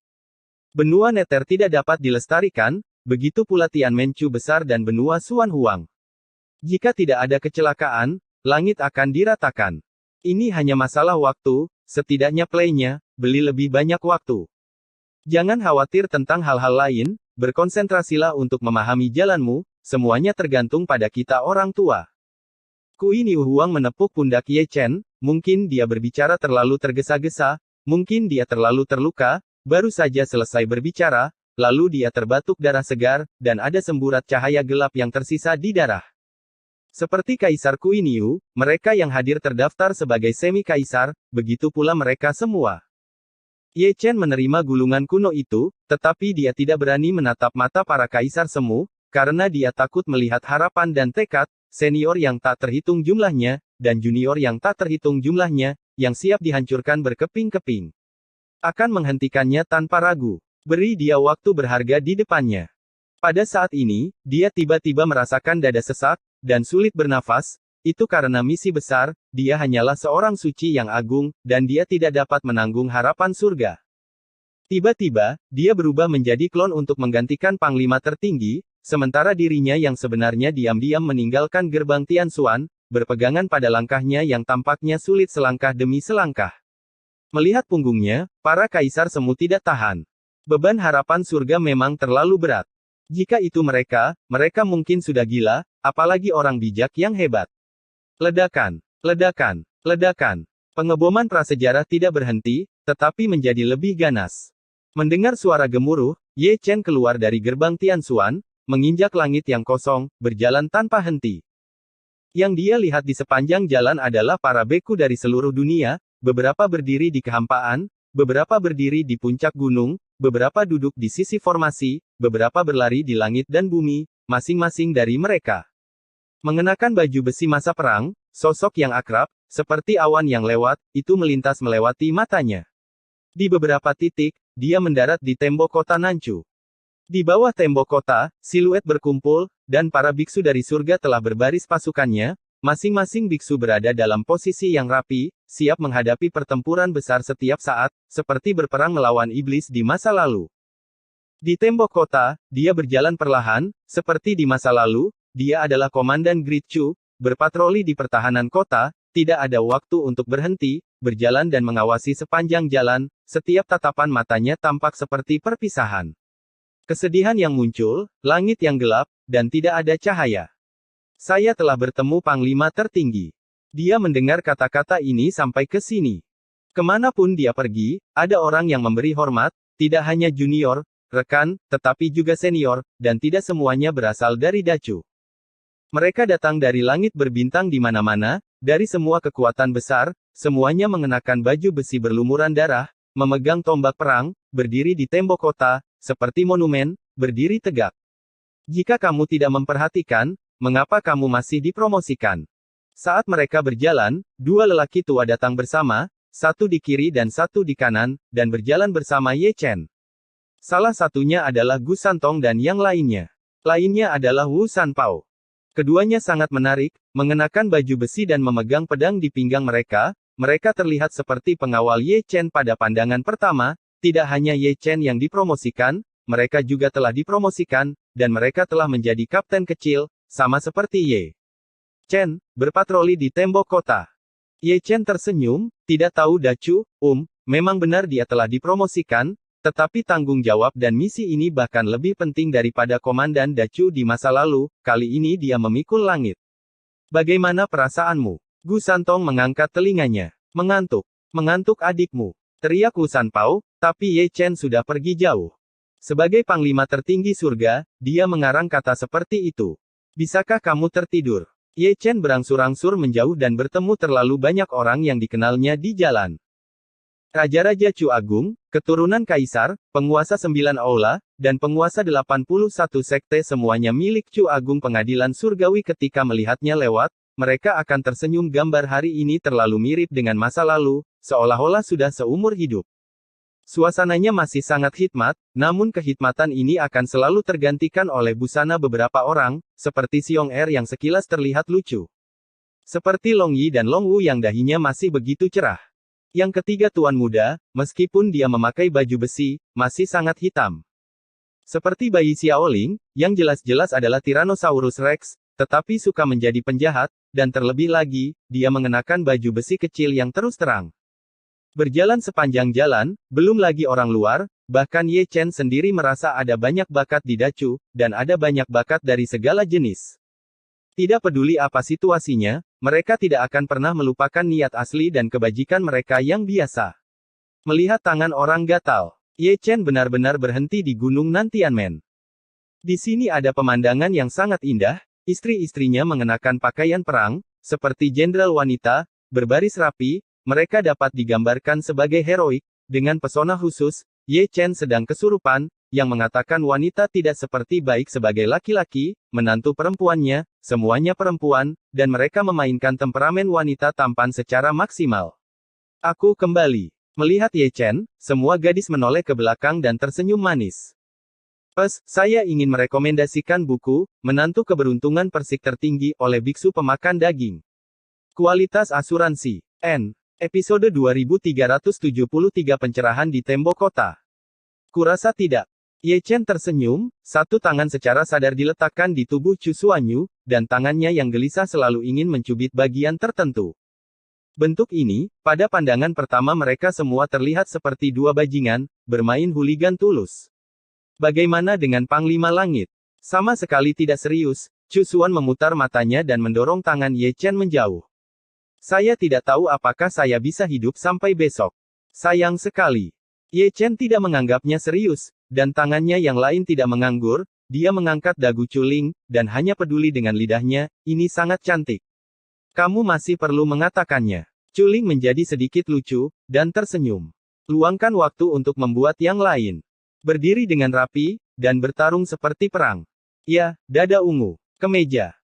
Benua Nether tidak dapat dilestarikan, begitu pula Tianmenchu besar dan benua Xuan Huang. Jika tidak ada kecelakaan, langit akan diratakan. Ini hanya masalah waktu, setidaknya playnya, beli lebih banyak waktu. Jangan khawatir tentang hal-hal lain, berkonsentrasilah untuk memahami jalanmu, semuanya tergantung pada kita orang tua. Kui Niu Huang menepuk pundak Ye Chen, mungkin dia berbicara terlalu tergesa-gesa, mungkin dia terlalu terluka, baru saja selesai berbicara, lalu dia terbatuk darah segar, dan ada semburat cahaya gelap yang tersisa di darah. Seperti Kaisar Kui Niu, mereka yang hadir terdaftar sebagai semi-kaisar, begitu pula mereka semua. Ye Chen menerima gulungan kuno itu, tetapi dia tidak berani menatap mata para kaisar semu, karena dia takut melihat harapan dan tekad, senior yang tak terhitung jumlahnya, dan junior yang tak terhitung jumlahnya, yang siap dihancurkan berkeping-keping. Akan menghentikannya tanpa ragu. Beri dia waktu berharga di depannya. Pada saat ini, dia tiba-tiba merasakan dada sesak, dan sulit bernafas, itu karena misi besar, dia hanyalah seorang suci yang agung, dan dia tidak dapat menanggung harapan surga. Tiba-tiba, dia berubah menjadi klon untuk menggantikan panglima tertinggi, sementara dirinya yang sebenarnya diam-diam meninggalkan gerbang Tianxuan, berpegangan pada langkahnya yang tampaknya sulit selangkah demi selangkah. Melihat punggungnya, para kaisar semu tidak tahan. Beban harapan surga memang terlalu berat. Jika itu mereka mungkin sudah gila, apalagi orang bijak yang hebat. Ledakan, ledakan, ledakan. Pengeboman prasejarah tidak berhenti, tetapi menjadi lebih ganas. Mendengar suara gemuruh, Ye Chen keluar dari gerbang Tianxuan, menginjak langit yang kosong, berjalan tanpa henti. Yang dia lihat di sepanjang jalan adalah para beku dari seluruh dunia, beberapa berdiri di kehampaan, beberapa berdiri di puncak gunung, beberapa duduk di sisi formasi, beberapa berlari di langit dan bumi, masing-masing dari mereka mengenakan baju besi masa perang, sosok yang akrab, seperti awan yang lewat, itu melintas melewati matanya. Di beberapa titik, dia mendarat di tembok kota Nanchu. Di bawah tembok kota, siluet berkumpul, dan para biksu dari surga telah berbaris pasukannya, masing-masing biksu berada dalam posisi yang rapi, siap menghadapi pertempuran besar setiap saat, seperti berperang melawan iblis di masa lalu. Di tembok kota, dia berjalan perlahan, seperti di masa lalu, dia adalah Komandan Grid Chu, berpatroli di pertahanan kota, tidak ada waktu untuk berhenti, berjalan dan mengawasi sepanjang jalan, setiap tatapan matanya tampak seperti perpisahan. Kesedihan yang muncul, langit yang gelap, dan tidak ada cahaya. Saya telah bertemu panglima tertinggi. Dia mendengar kata-kata ini sampai ke sini. Kemanapun dia pergi, ada orang yang memberi hormat, tidak hanya junior, rekan, tetapi juga senior, dan tidak semuanya berasal dari Dacu. Mereka datang dari langit berbintang di mana-mana, dari semua kekuatan besar, semuanya mengenakan baju besi berlumuran darah, memegang tombak perang, berdiri di tembok kota, seperti monumen, berdiri tegak. Jika kamu tidak memperhatikan, mengapa kamu masih dipromosikan? Saat mereka berjalan, dua lelaki tua datang bersama, satu di kiri dan satu di kanan, dan berjalan bersama Ye Chen. Salah satunya adalah Gu Santong dan yang lainnya adalah Wu Sanpao. Keduanya sangat menarik, mengenakan baju besi dan memegang pedang di pinggang mereka, mereka terlihat seperti pengawal Ye Chen pada pandangan pertama. Tidak hanya Ye Chen yang dipromosikan, mereka juga telah dipromosikan, dan mereka telah menjadi kapten kecil, sama seperti Ye Chen, berpatroli di tembok kota. Ye Chen tersenyum, tidak tahu Dacu, memang benar dia telah dipromosikan, tetapi tanggung jawab dan misi ini bahkan lebih penting daripada Komandan Dacu di masa lalu, kali ini dia memikul langit. Bagaimana perasaanmu? Gu Santong mengangkat telinganya. Mengantuk. Mengantuk adikmu. Teriak Wu Sanpao, tapi Ye Chen sudah pergi jauh. Sebagai panglima tertinggi surga, dia mengarang kata seperti itu. Bisakah kamu tertidur? Ye Chen berangsur-angsur menjauh dan bertemu terlalu banyak orang yang dikenalnya di jalan. Raja-Raja Chu Agung, keturunan Kaisar, penguasa 9 aula, dan penguasa 81 sekte semuanya milik Chu Agung Pengadilan Surgawi ketika melihatnya lewat, mereka akan tersenyum gambar hari ini terlalu mirip dengan masa lalu, seolah-olah sudah seumur hidup. Suasananya masih sangat hikmat, namun kehikmatan ini akan selalu tergantikan oleh busana beberapa orang, seperti Xiong Er yang sekilas terlihat lucu. Seperti Long Yi dan Long Wu yang dahinya masih begitu cerah. Yang ketiga tuan muda, meskipun dia memakai baju besi, masih sangat hitam. Seperti bayi Xiaoling, yang jelas-jelas adalah Tyrannosaurus Rex, tetapi suka menjadi penjahat, dan terlebih lagi, dia mengenakan baju besi kecil yang terus terang. Berjalan sepanjang jalan, belum lagi orang luar, bahkan Ye Chen sendiri merasa ada banyak bakat di Dacu, dan ada banyak bakat dari segala jenis. Tidak peduli apa situasinya, mereka tidak akan pernah melupakan niat asli dan kebajikan mereka yang biasa. Melihat tangan orang gatal, Ye Chen benar-benar berhenti di Gunung Nantianmen. Di sini ada pemandangan yang sangat indah, istri-istrinya mengenakan pakaian perang, seperti jenderal wanita, berbaris rapi, mereka dapat digambarkan sebagai heroik, dengan pesona khusus. Ye Chen sedang kesurupan, yang mengatakan wanita tidak seperti baik sebagai laki-laki, menantu perempuannya, semuanya perempuan, dan mereka memainkan temperamen wanita tampan secara maksimal. Aku kembali. Melihat Ye Chen, semua gadis menoleh ke belakang dan tersenyum manis. Saya ingin merekomendasikan buku, Menantu Keberuntungan Persik Tertinggi, oleh biksu pemakan daging. Kualitas asuransi. N. Episode 2373 Pencerahan di Tembok Kota. Kurasa tidak. Ye Chen tersenyum, satu tangan secara sadar diletakkan di tubuh Chu Xuanyu, dan tangannya yang gelisah selalu ingin mencubit bagian tertentu. Bentuk ini, pada pandangan pertama mereka semua terlihat seperti dua bajingan, bermain hooligan tulus. Bagaimana dengan Panglima Langit? Sama sekali tidak serius, Chu Xuan memutar matanya dan mendorong tangan Ye Chen menjauh. Saya tidak tahu apakah saya bisa hidup sampai besok. Sayang sekali. Ye Chen tidak menganggapnya serius, dan tangannya yang lain tidak menganggur, dia mengangkat dagu Chuling, dan hanya peduli dengan lidahnya, ini sangat cantik. Kamu masih perlu mengatakannya. Chuling menjadi sedikit lucu, dan tersenyum. Luangkan waktu untuk membuat yang lain. Berdiri dengan rapi, dan bertarung seperti perang. Ya, dada ungu, kemeja.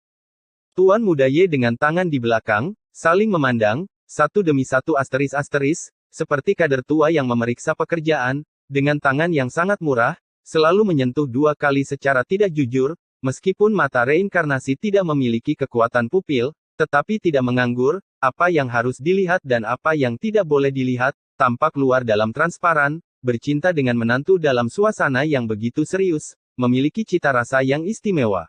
Tuan muda Ye dengan tangan di belakang, saling memandang, satu demi satu asteris-asteris, seperti kader tua yang memeriksa pekerjaan, dengan tangan yang sangat murah, selalu menyentuh dua kali secara tidak jujur, meskipun mata reinkarnasi tidak memiliki kekuatan pupil, tetapi tidak menganggur, apa yang harus dilihat dan apa yang tidak boleh dilihat, tampak luar dalam transparan, bercinta dengan menantu dalam suasana yang begitu serius, memiliki cita rasa yang istimewa.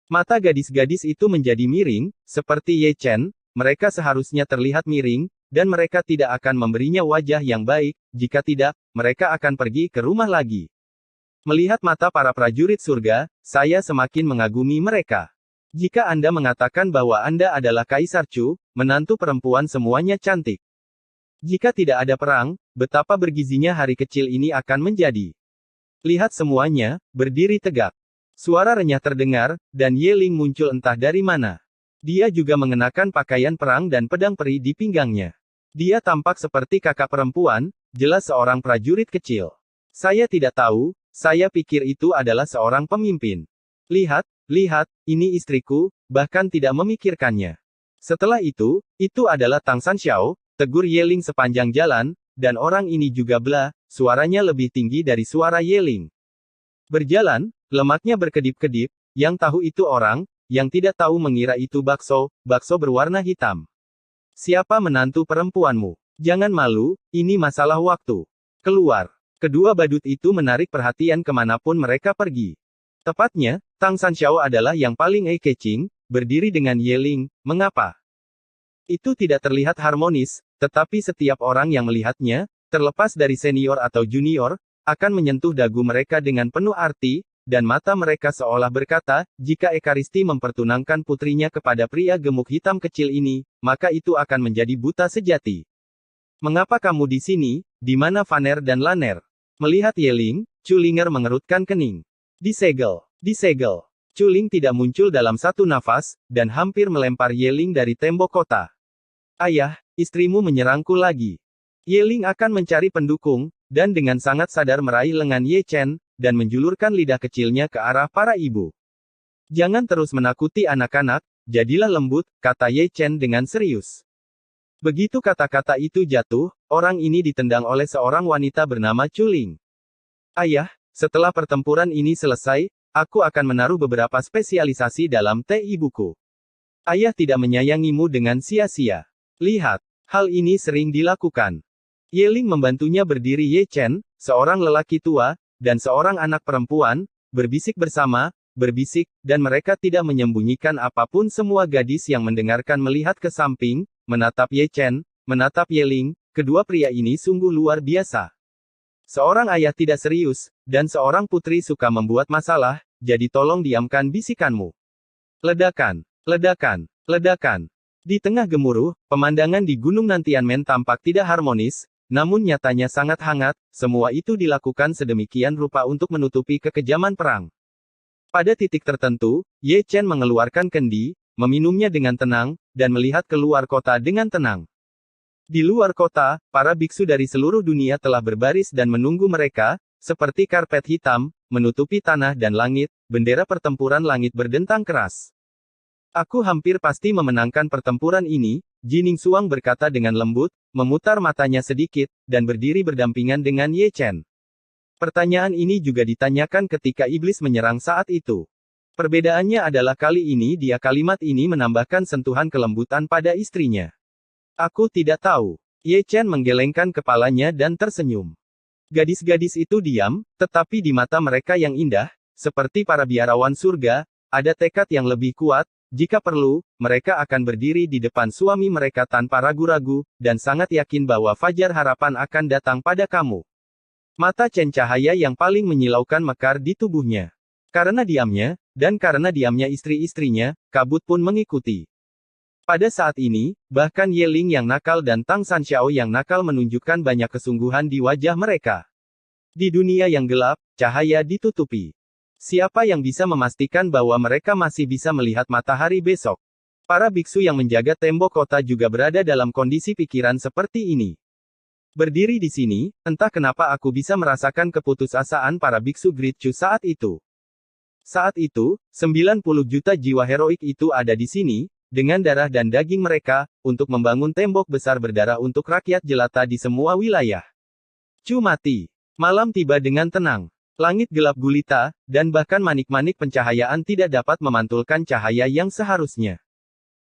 Mata gadis-gadis itu menjadi miring, seperti Ye Chen, mereka seharusnya terlihat miring, dan mereka tidak akan memberinya wajah yang baik, jika tidak, mereka akan pergi ke rumah lagi. Melihat mata para prajurit surga, saya semakin mengagumi mereka. Jika Anda mengatakan bahwa Anda adalah Kaisar Chu, menantu perempuan semuanya cantik. Jika tidak ada perang, betapa bergizinya hari kecil ini akan menjadi. Lihat semuanya, berdiri tegak. Suara renyah terdengar, dan Ye Ling muncul entah dari mana. Dia juga mengenakan pakaian perang dan pedang peri di pinggangnya. Dia tampak seperti kakak perempuan, jelas seorang prajurit kecil. Saya tidak tahu, saya pikir itu adalah seorang pemimpin. Lihat, ini istriku, bahkan tidak memikirkannya. Setelah itu adalah Tang Sanxiao, tegur Ye Ling sepanjang jalan, dan orang ini juga bla, suaranya lebih tinggi dari suara Ye Ling. Berjalan, lemaknya berkedip-kedip, yang tahu itu orang, yang tidak tahu mengira itu bakso berwarna hitam. Siapa menantu perempuanmu? Jangan malu, ini masalah waktu. Keluar. Kedua badut itu menarik perhatian kemanapun mereka pergi. Tepatnya, Tang Sanxiao adalah yang paling eye-catching, berdiri dengan Ye Ling. Mengapa? Itu tidak terlihat harmonis, tetapi setiap orang yang melihatnya, terlepas dari senior atau junior, akan menyentuh dagu mereka dengan penuh arti, dan mata mereka seolah berkata, jika Ekaristi mempertunangkan putrinya kepada pria gemuk hitam kecil ini, maka itu akan menjadi buta sejati. Mengapa kamu di sini? Di mana Vaner dan Laner? Melihat Ye Ling, Chu Linger mengerutkan kening. Disegel. Chuling tidak muncul dalam satu nafas, dan hampir melempar Yeling dari tembok kota. Ayah, istrimu menyerangku lagi. Yeling akan mencari pendukung, dan dengan sangat sadar meraih lengan Ye Chen, dan menjulurkan lidah kecilnya ke arah para ibu. Jangan terus menakuti anak-anak, jadilah lembut, kata Ye Chen dengan serius. Begitu kata-kata itu jatuh, orang ini ditendang oleh seorang wanita bernama Chuling. Ayah, setelah pertempuran ini selesai, aku akan menaruh beberapa spesialisasi dalam teh ibuku. Ayah tidak menyayangimu dengan sia-sia. Lihat, hal ini sering dilakukan. Yeling membantunya berdiri Ye Chen, seorang lelaki tua, dan seorang anak perempuan, berbisik bersama, dan mereka tidak menyembunyikan apapun. Semua gadis yang mendengarkan melihat ke samping, menatap Ye Chen, menatap Yeling, kedua pria ini sungguh luar biasa. Seorang ayah tidak serius, dan seorang putri suka membuat masalah, jadi tolong diamkan bisikanmu. Ledakan, ledakan, ledakan. Di tengah gemuruh, pemandangan di Gunung Nantianmen tampak tidak harmonis, namun nyatanya sangat hangat. Semua itu dilakukan sedemikian rupa untuk menutupi kekejaman perang. Pada titik tertentu, Ye Chen mengeluarkan kendi, meminumnya dengan tenang, dan melihat keluar kota dengan tenang. Di luar kota, para biksu dari seluruh dunia telah berbaris dan menunggu mereka, seperti karpet hitam, menutupi tanah dan langit, bendera pertempuran langit berdentang keras. Aku hampir pasti memenangkan pertempuran ini, Jining Suang berkata dengan lembut, memutar matanya sedikit, dan berdiri berdampingan dengan Ye Chen. Pertanyaan ini juga ditanyakan ketika iblis menyerang saat itu. Perbedaannya adalah kali ini kalimat ini menambahkan sentuhan kelembutan pada istrinya. Aku tidak tahu. Ye Chen menggelengkan kepalanya dan tersenyum. Gadis-gadis itu diam, tetapi di mata mereka yang indah, seperti para biarawan surga, ada tekad yang lebih kuat. Jika perlu, mereka akan berdiri di depan suami mereka tanpa ragu-ragu, dan sangat yakin bahwa fajar harapan akan datang pada kamu. Mata Chen cahaya yang paling menyilaukan mekar di tubuhnya. Karena diamnya, dan karena diamnya istri-istrinya, kabut pun mengikuti. Pada saat ini, bahkan Yeling yang nakal dan Tang Sanxiao yang nakal menunjukkan banyak kesungguhan di wajah mereka. Di dunia yang gelap, cahaya ditutupi. Siapa yang bisa memastikan bahwa mereka masih bisa melihat matahari besok? Para biksu yang menjaga tembok kota juga berada dalam kondisi pikiran seperti ini. Berdiri di sini, entah kenapa aku bisa merasakan keputusasaan para biksu Great Chu saat itu. Saat itu, 90 juta jiwa heroik itu ada di sini, dengan darah dan daging mereka, untuk membangun tembok besar berdarah untuk rakyat jelata di semua wilayah. Chu mati. Malam tiba dengan tenang. Langit gelap gulita, dan bahkan manik-manik pencahayaan tidak dapat memantulkan cahaya yang seharusnya.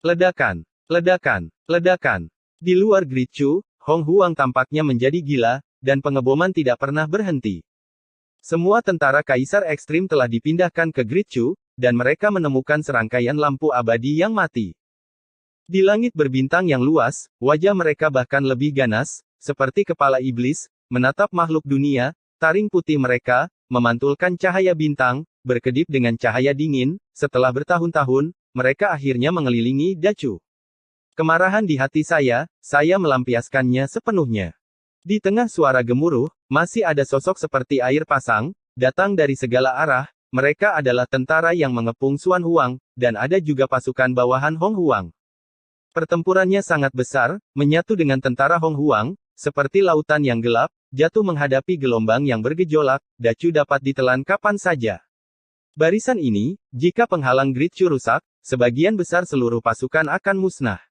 Ledakan, ledakan, ledakan. Di luar Great Chu, Hong Huang tampaknya menjadi gila, dan pengeboman tidak pernah berhenti. Semua tentara kaisar ekstrim telah dipindahkan ke Great Chu, dan mereka menemukan serangkaian lampu abadi yang mati. Di langit berbintang yang luas, wajah mereka bahkan lebih ganas, seperti kepala iblis, menatap makhluk dunia. Taring putih mereka, memantulkan cahaya bintang, berkedip dengan cahaya dingin. Setelah bertahun-tahun, mereka akhirnya mengelilingi Dacu. Kemarahan di hati saya melampiaskannya sepenuhnya. Di tengah suara gemuruh, masih ada sosok seperti air pasang, datang dari segala arah. Mereka adalah tentara yang mengepung Xuan Huang, dan ada juga pasukan bawahan Hong Huang. Pertempurannya sangat besar, menyatu dengan tentara Hong Huang, seperti lautan yang gelap, jatuh menghadapi gelombang yang bergejolak. Dacu dapat ditelan kapan saja. Barisan ini, jika penghalang Great Chu rusak, sebagian besar seluruh pasukan akan musnah.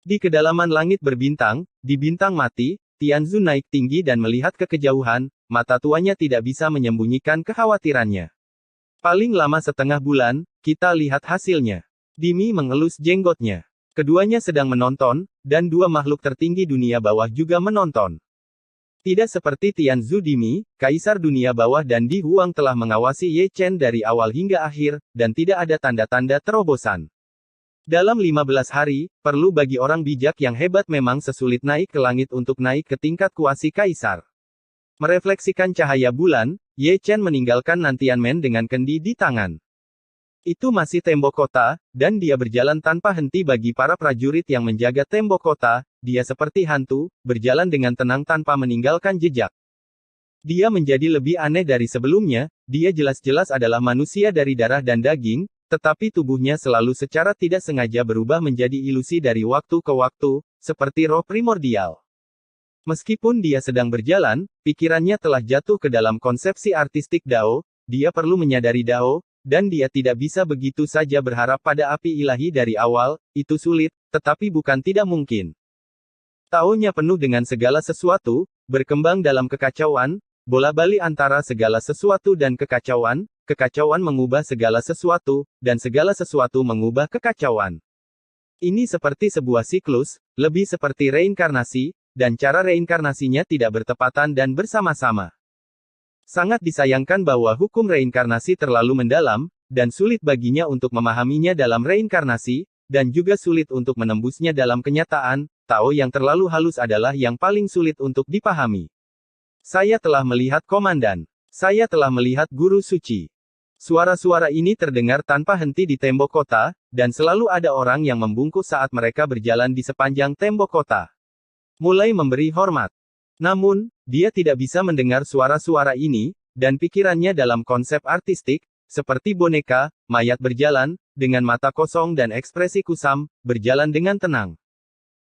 Di kedalaman langit berbintang, di bintang mati, Tianzu naik tinggi dan melihat ke kejauhan, mata tuanya tidak bisa menyembunyikan kekhawatirannya. Paling lama setengah bulan, kita lihat hasilnya. Dimi mengelus jenggotnya. Keduanya sedang menonton, dan dua makhluk tertinggi dunia bawah juga menonton. Tidak seperti Tianzu Dimi, Kaisar Dunia Bawah dan Di Huang telah mengawasi Ye Chen dari awal hingga akhir, dan tidak ada tanda-tanda terobosan. Dalam 15 hari, perlu bagi orang bijak yang hebat memang sesulit naik ke langit untuk naik ke tingkat kuasi Kaisar. Merefleksikan cahaya bulan, Ye Chen meninggalkan Nantianmen dengan kendi di tangan. Itu masih tembok kota, dan dia berjalan tanpa henti bagi para prajurit yang menjaga tembok kota. Dia seperti hantu, berjalan dengan tenang tanpa meninggalkan jejak. Dia menjadi lebih aneh dari sebelumnya, dia jelas-jelas adalah manusia dari darah dan daging, tetapi tubuhnya selalu secara tidak sengaja berubah menjadi ilusi dari waktu ke waktu, seperti roh primordial. Meskipun dia sedang berjalan, pikirannya telah jatuh ke dalam konsepsi artistik Dao, dia perlu menyadari Dao, dan dia tidak bisa begitu saja berharap pada api ilahi dari awal, itu sulit, tetapi bukan tidak mungkin. Taonya penuh dengan segala sesuatu, berkembang dalam kekacauan, bola-balik antara segala sesuatu dan kekacauan, kekacauan mengubah segala sesuatu, dan segala sesuatu mengubah kekacauan. Ini seperti sebuah siklus, lebih seperti reinkarnasi, dan cara reinkarnasinya tidak bertepatan dan bersama-sama. Sangat disayangkan bahwa hukum reinkarnasi terlalu mendalam, dan sulit baginya untuk memahaminya dalam reinkarnasi, dan juga sulit untuk menembusnya dalam kenyataan. Tao yang terlalu halus adalah yang paling sulit untuk dipahami. Saya telah melihat komandan. Saya telah melihat guru suci. Suara-suara ini terdengar tanpa henti di tembok kota, dan selalu ada orang yang membungkuk saat mereka berjalan di sepanjang tembok kota. Mulai memberi hormat. Namun, dia tidak bisa mendengar suara-suara ini, dan pikirannya dalam konsep artistik, seperti boneka, mayat berjalan, dengan mata kosong dan ekspresi kusam, berjalan dengan tenang.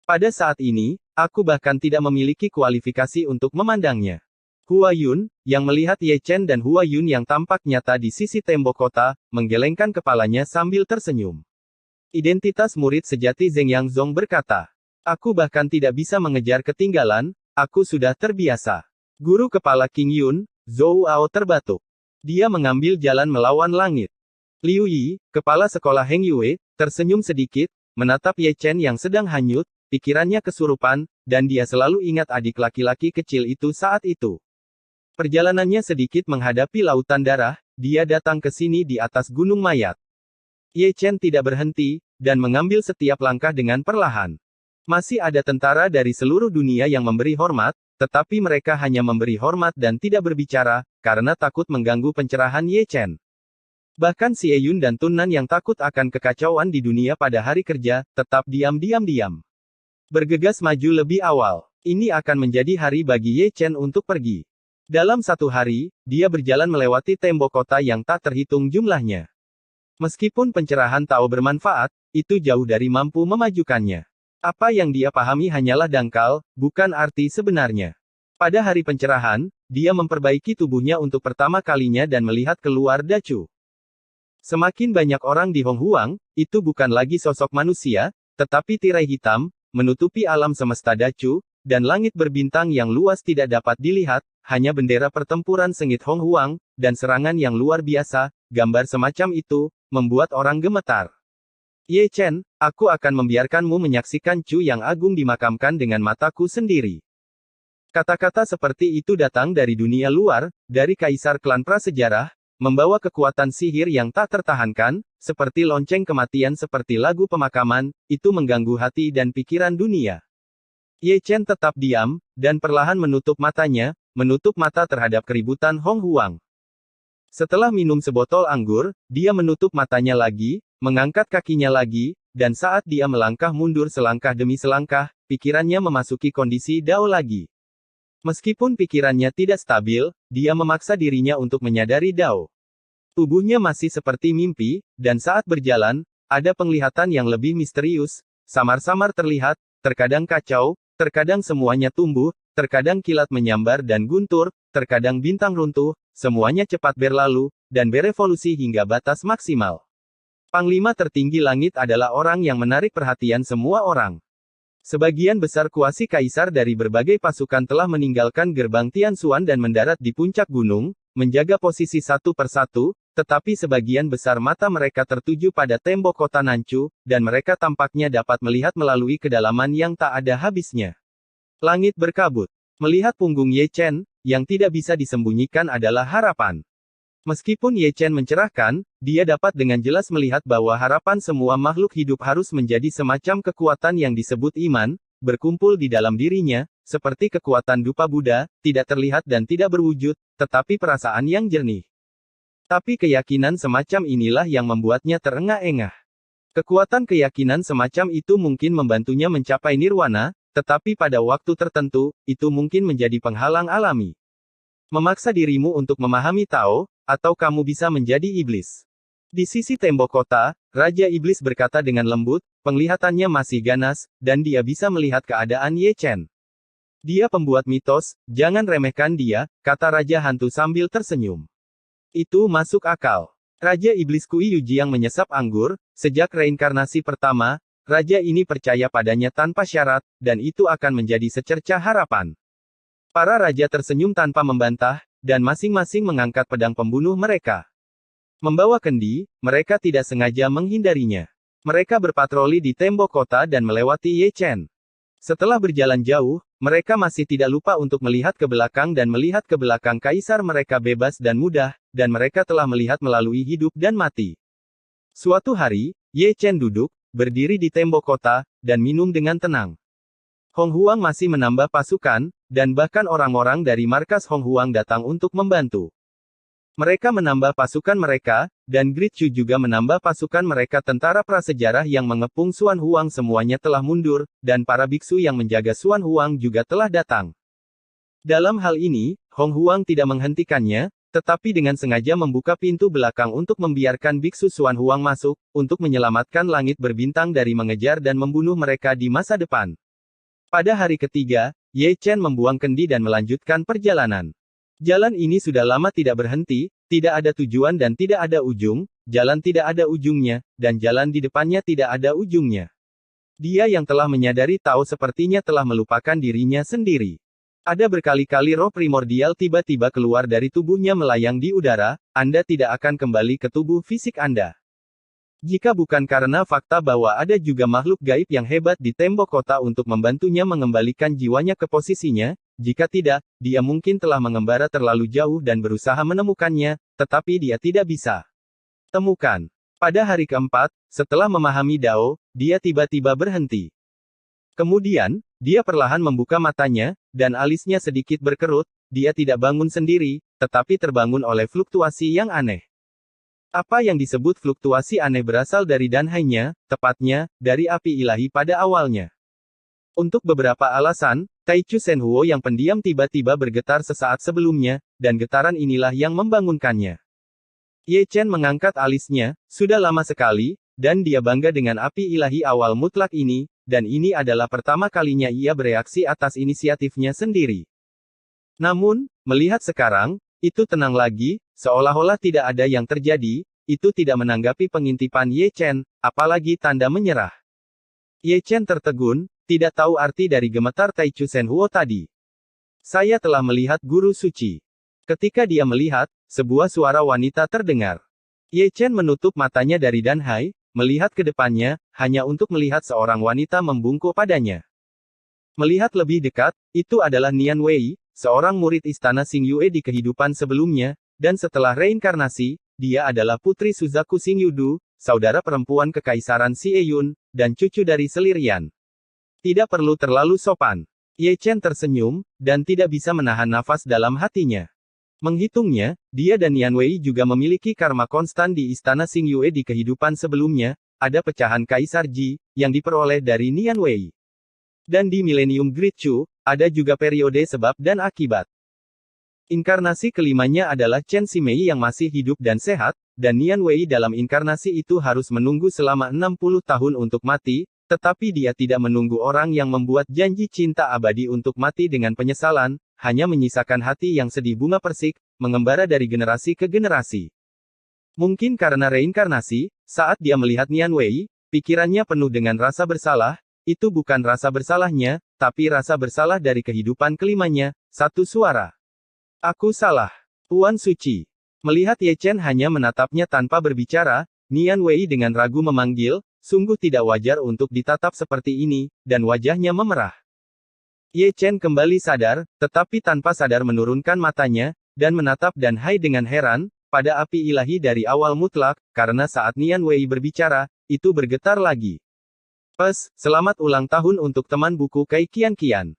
Pada saat ini, aku bahkan tidak memiliki kualifikasi untuk memandangnya. Hua Yun, yang melihat Ye Chen dan Hua Yun yang tampak nyata di sisi tembok kota, menggelengkan kepalanya sambil tersenyum. Identitas murid sejati Zeng Yang Zong berkata, aku bahkan tidak bisa mengejar ketinggalan, aku sudah terbiasa. Guru kepala King Yun, Zhou Ao terbatuk. Dia mengambil jalan melawan langit. Liu Yi, kepala sekolah Heng Yue, tersenyum sedikit, menatap Ye Chen yang sedang hanyut, pikirannya kesurupan, dan dia selalu ingat adik laki-laki kecil itu saat itu. Perjalanannya sedikit menghadapi lautan darah, dia datang ke sini di atas gunung mayat. Ye Chen tidak berhenti, dan mengambil setiap langkah dengan perlahan. Masih ada tentara dari seluruh dunia yang memberi hormat, tetapi mereka hanya memberi hormat dan tidak berbicara, karena takut mengganggu pencerahan Ye Chen. Bahkan Xie Yun dan Tun Nan yang takut akan kekacauan di dunia pada hari kerja, tetap diam-diam. Bergegas maju lebih awal. Ini akan menjadi hari bagi Ye Chen untuk pergi. Dalam satu hari, dia berjalan melewati tembok kota yang tak terhitung jumlahnya. Meskipun pencerahan Tao bermanfaat, itu jauh dari mampu memajukannya. Apa yang dia pahami hanyalah dangkal, bukan arti sebenarnya. Pada hari pencerahan, dia memperbaiki tubuhnya untuk pertama kalinya dan melihat keluar Dacu. Semakin banyak orang di Hong Huang, itu bukan lagi sosok manusia, tetapi tirai hitam, menutupi alam semesta Dacu, dan langit berbintang yang luas tidak dapat dilihat, hanya bendera pertempuran sengit Hong Huang, dan serangan yang luar biasa, gambar semacam itu, membuat orang gemetar. Ye Chen, aku akan membiarkanmu menyaksikan Chu yang agung dimakamkan dengan mataku sendiri. Kata-kata seperti itu datang dari dunia luar, dari kaisar klan prasejarah, membawa kekuatan sihir yang tak tertahankan, seperti lonceng kematian seperti lagu pemakaman, itu mengganggu hati dan pikiran dunia. Ye Chen tetap diam, dan perlahan menutup matanya, menutup mata terhadap keributan Hong Huang. Setelah minum sebotol anggur, dia menutup matanya lagi, mengangkat kakinya lagi, dan saat dia melangkah mundur selangkah demi selangkah, pikirannya memasuki kondisi Dao lagi. Meskipun pikirannya tidak stabil, dia memaksa dirinya untuk menyadari Dao. Tubuhnya masih seperti mimpi, dan saat berjalan, ada penglihatan yang lebih misterius, samar-samar terlihat, terkadang kacau, terkadang semuanya tumbuh, terkadang kilat menyambar dan guntur, terkadang bintang runtuh, semuanya cepat berlalu, dan berevolusi hingga batas maksimal. Panglima tertinggi langit adalah orang yang menarik perhatian semua orang. Sebagian besar kuasi kaisar dari berbagai pasukan telah meninggalkan gerbang Tianxuan dan mendarat di puncak gunung, menjaga posisi satu persatu, tetapi sebagian besar mata mereka tertuju pada tembok kota Nanchu, dan mereka tampaknya dapat melihat melalui kedalaman yang tak ada habisnya. Langit berkabut. Melihat punggung Ye Chen, yang tidak bisa disembunyikan adalah harapan. Meskipun Ye Chen mencerahkan, dia dapat dengan jelas melihat bahwa harapan semua makhluk hidup harus menjadi semacam kekuatan yang disebut iman, berkumpul di dalam dirinya, seperti kekuatan dupa Buddha, tidak terlihat dan tidak berwujud, tetapi perasaan yang jernih. Tapi keyakinan semacam inilah yang membuatnya terengah-engah. Kekuatan keyakinan semacam itu mungkin membantunya mencapai nirwana, tetapi pada waktu tertentu, itu mungkin menjadi penghalang alami. Memaksa dirimu untuk memahami Tao, atau kamu bisa menjadi iblis. Di sisi tembok kota, Raja Iblis berkata dengan lembut, penglihatannya masih ganas, dan dia bisa melihat keadaan Ye Chen. Dia pembuat mitos, jangan remehkan dia, kata Raja Hantu sambil tersenyum. Itu masuk akal. Raja Iblis Kui Yuji yang menyesap anggur, sejak reinkarnasi pertama, Raja ini percaya padanya tanpa syarat, dan itu akan menjadi secercah harapan. Para raja tersenyum tanpa membantah, dan masing-masing mengangkat pedang pembunuh mereka. Membawa kendi, mereka tidak sengaja menghindarinya. Mereka berpatroli di tembok kota dan melewati Ye Chen. Setelah berjalan jauh, mereka masih tidak lupa untuk melihat ke belakang dan melihat ke belakang kaisar mereka bebas dan mudah, dan mereka telah melihat melalui hidup dan mati. Suatu hari, Ye Chen duduk, berdiri di tembok kota, dan minum dengan tenang. Hong Huang masih menambah pasukan, dan bahkan orang-orang dari markas Hong Huang datang untuk membantu. Mereka menambah pasukan mereka, dan Grid Chu juga menambah pasukan mereka. Tentara prasejarah yang mengepung Xuan Huang semuanya telah mundur, dan para biksu yang menjaga Xuan Huang juga telah datang. Dalam hal ini, Hong Huang tidak menghentikannya, tetapi dengan sengaja membuka pintu belakang untuk membiarkan biksu Xuan Huang masuk, untuk menyelamatkan langit berbintang dari mengejar dan membunuh mereka di masa depan. Pada hari ketiga, Ye Chen membuang kendi dan melanjutkan perjalanan. Jalan ini sudah lama tidak berhenti, tidak ada tujuan dan tidak ada ujung, jalan tidak ada ujungnya, dan jalan di depannya tidak ada ujungnya. Dia yang telah menyadari Tao sepertinya telah melupakan dirinya sendiri. Ada berkali-kali roh primordial tiba-tiba keluar dari tubuhnya melayang di udara, Anda tidak akan kembali ke tubuh fisik Anda. Jika bukan karena fakta bahwa ada juga makhluk gaib yang hebat di tembok kota untuk membantunya mengembalikan jiwanya ke posisinya, jika tidak, dia mungkin telah mengembara terlalu jauh dan berusaha menemukannya, tetapi dia tidak bisa temukan. Pada hari keempat, setelah memahami Dao, dia tiba-tiba berhenti. Kemudian, dia perlahan membuka matanya, dan alisnya sedikit berkerut, dia tidak bangun sendiri, tetapi terbangun oleh fluktuasi yang aneh. Apa yang disebut fluktuasi aneh berasal dari danhainya, tepatnya, dari api ilahi pada awalnya. Untuk beberapa alasan, Taichu Senhuo yang pendiam tiba-tiba bergetar sesaat sebelumnya, dan getaran inilah yang membangunkannya. Ye Chen mengangkat alisnya, sudah lama sekali, dan dia bangga dengan api ilahi awal mutlak ini, dan ini adalah pertama kalinya ia bereaksi atas inisiatifnya sendiri. Namun, melihat sekarang, itu tenang lagi, seolah-olah tidak ada yang terjadi, itu tidak menanggapi pengintipan Ye Chen, apalagi tanda menyerah. Ye Chen tertegun, tidak tahu arti dari gemetar Taichu Senhuo tadi. Saya telah melihat guru suci. Ketika dia melihat, sebuah suara wanita terdengar. Ye Chen menutup matanya dari danhai, melihat ke depannya, hanya untuk melihat seorang wanita membungkuk padanya. Melihat lebih dekat, itu adalah Nian Wei, seorang murid istana Xingyue di kehidupan sebelumnya, dan setelah reinkarnasi, dia adalah putri Suzaku Xingyudu, saudara perempuan kekaisaran Xieyun, dan cucu dari Selirian. Tidak perlu terlalu sopan. Ye Chen tersenyum, dan tidak bisa menahan nafas dalam hatinya. Menghitungnya, dia dan Nian Wei juga memiliki karma konstan di istana Xingyue di kehidupan sebelumnya, ada pecahan Kaisar Ji, yang diperoleh dari Nian Wei. Dan di Millennium Grid Chu, ada juga periode sebab dan akibat. Inkarnasi kelimanya adalah Chen Ximei yang masih hidup dan sehat, dan Nian Wei dalam inkarnasi itu harus menunggu selama 60 tahun untuk mati, tetapi dia tidak menunggu orang yang membuat janji cinta abadi untuk mati dengan penyesalan, hanya menyisakan hati yang sedih bunga persik, mengembara dari generasi ke generasi. Mungkin karena reinkarnasi, saat dia melihat Nian Wei, pikirannya penuh dengan rasa bersalah, itu bukan rasa bersalahnya, tapi rasa bersalah dari kehidupan kelimanya, satu suara. Aku salah. Tuan Suci. Melihat Ye Chen hanya menatapnya tanpa berbicara, Nian Wei dengan ragu memanggil, sungguh tidak wajar untuk ditatap seperti ini, dan wajahnya memerah. Ye Chen kembali sadar, tetapi tanpa sadar menurunkan matanya, dan menatap danhai dengan heran, pada api ilahi dari awal mutlak, karena saat Nian Wei berbicara, itu bergetar lagi. Selamat ulang tahun untuk teman buku Kai Kian Kian.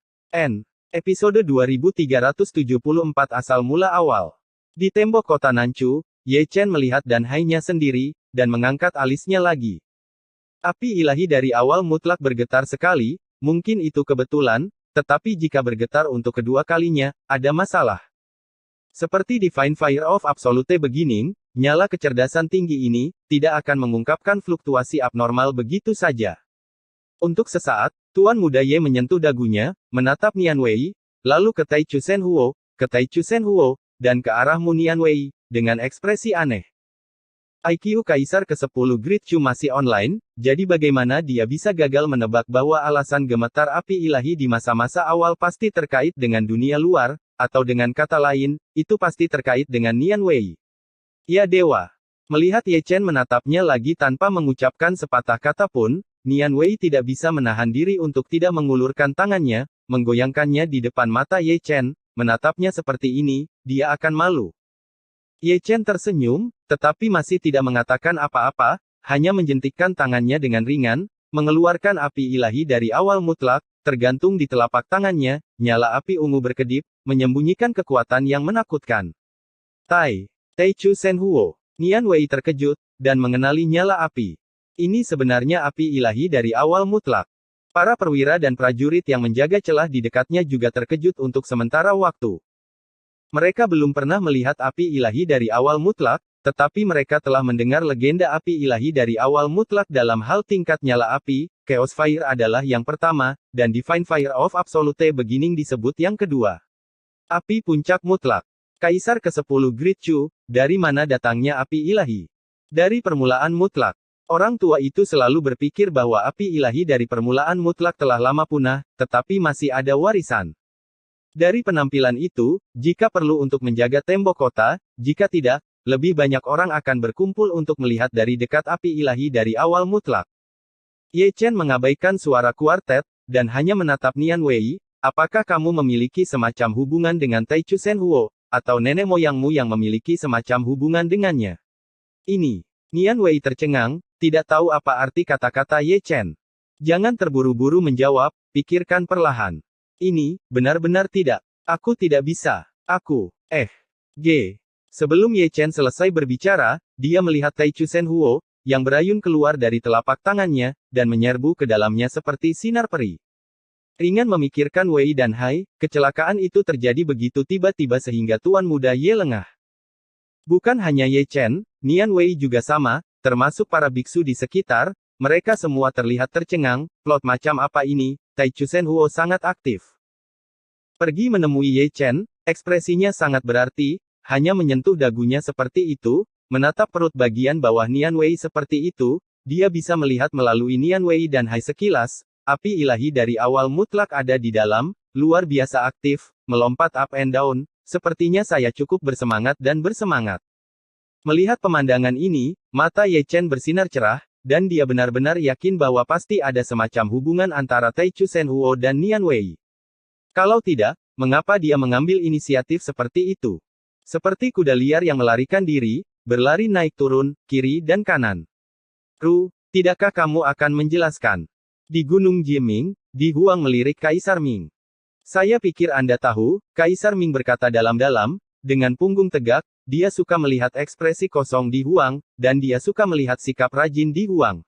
Episode 2374 Asal Mula Awal. Di tembok kota Nanchu, Ye Chen melihat danhainya sendiri, dan mengangkat alisnya lagi. Api ilahi dari awal mutlak bergetar sekali, mungkin itu kebetulan, tetapi jika bergetar untuk kedua kalinya, ada masalah. Seperti Divine Fire of Absolute Beginning, nyala kecerdasan tinggi ini, tidak akan mengungkapkan fluktuasi abnormal begitu saja. Untuk sesaat, Tuan Muda Ye menyentuh dagunya, menatap Nian Wei, lalu ke Tai Chu Sen Huo, dan ke arah Mu Nian Wei, dengan ekspresi aneh. IQ Kaisar ke-10 Great Chu masih online, jadi bagaimana dia bisa gagal menebak bahwa alasan gemetar api ilahi di masa-masa awal pasti terkait dengan dunia luar, atau dengan kata lain, itu pasti terkait dengan Nian Wei. Ya dewa. Melihat Ye Chen menatapnya lagi tanpa mengucapkan sepatah kata pun, Nian Wei tidak bisa menahan diri untuk tidak mengulurkan tangannya, menggoyangkannya di depan mata Ye Chen, menatapnya seperti ini, dia akan malu. Ye Chen tersenyum, tetapi masih tidak mengatakan apa-apa, hanya menjentikkan tangannya dengan ringan, mengeluarkan api ilahi dari awal mutlak, tergantung di telapak tangannya, nyala api ungu berkedip, menyembunyikan kekuatan yang menakutkan. Tai Chu Sen Huo. Nian Wei terkejut, dan mengenali nyala api. Ini sebenarnya api ilahi dari awal mutlak. Para perwira dan prajurit yang menjaga celah di dekatnya juga terkejut untuk sementara waktu. Mereka belum pernah melihat api ilahi dari awal mutlak, tetapi mereka telah mendengar legenda api ilahi dari awal mutlak dalam hal tingkat nyala api. Chaos Fire adalah yang pertama, dan Divine Fire of Absolute Beginning disebut yang kedua. Api puncak mutlak. Kaisar ke-10 Great Chu, dari mana datangnya api ilahi? Dari permulaan mutlak. Orang tua itu selalu berpikir bahwa api ilahi dari permulaan mutlak telah lama punah, tetapi masih ada warisan. Dari penampilan itu, jika perlu untuk menjaga tembok kota, jika tidak, lebih banyak orang akan berkumpul untuk melihat dari dekat api ilahi dari awal mutlak. Ye Chen mengabaikan suara kuartet, dan hanya menatap Nian Wei, apakah kamu memiliki semacam hubungan dengan Tai Chu Sen Huo, atau nenek moyangmu yang memiliki semacam hubungan dengannya? Ini. Nian Wei tercengang, tidak tahu apa arti kata-kata Ye Chen. Jangan terburu-buru menjawab, pikirkan perlahan. Ini, benar-benar tidak. Aku tidak bisa. Sebelum Ye Chen selesai berbicara, dia melihat Tai Chu Sen Huo, yang berayun keluar dari telapak tangannya, dan menyerbu ke dalamnya seperti sinar peri. Ringan memikirkan Wei dan Hai, kecelakaan itu terjadi begitu tiba-tiba sehingga Tuan Muda Ye lengah. Bukan hanya Ye Chen, Nian Wei juga sama, termasuk para biksu di sekitar, mereka semua terlihat tercengang, plot macam apa ini? Tai Chu Sen Huo sangat aktif. Pergi menemui Ye Chen, ekspresinya sangat berarti, hanya menyentuh dagunya seperti itu, menatap perut bagian bawah Nian Wei seperti itu, dia bisa melihat melalui Nian Wei dan Hai sekilas, api ilahi dari awal mutlak ada di dalam, luar biasa aktif, melompat up and down, sepertinya saya cukup bersemangat dan bersemangat. Melihat pemandangan ini, mata Ye Chen bersinar cerah, dan dia benar-benar yakin bahwa pasti ada semacam hubungan antara Tai Chu Sen Huo dan Nian Wei. Kalau tidak, mengapa dia mengambil inisiatif seperti itu? Seperti kuda liar yang melarikan diri, berlari naik turun, kiri dan kanan. Tidakkah kamu akan menjelaskan? Di Gunung Jiming, Di Huang melirik Kaisar Ming. Saya pikir Anda tahu, Kaisar Ming berkata dalam-dalam, dengan punggung tegak, dia suka melihat ekspresi kosong Di Huang, dan dia suka melihat sikap rajin Di Huang.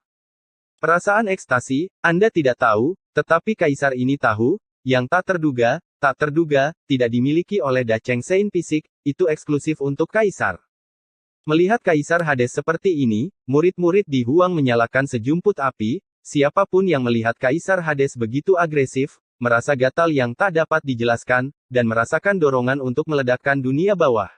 Perasaan ekstasi, Anda tidak tahu, tetapi Kaisar ini tahu, yang tak terduga, tidak dimiliki oleh Da Cheng Sein fisik, itu eksklusif untuk Kaisar. Melihat Kaisar Hades seperti ini, murid-murid Di Huang menyalakan sejumput api, siapapun yang melihat Kaisar Hades begitu agresif, merasa gatal yang tak dapat dijelaskan, dan merasakan dorongan untuk meledakkan dunia bawah.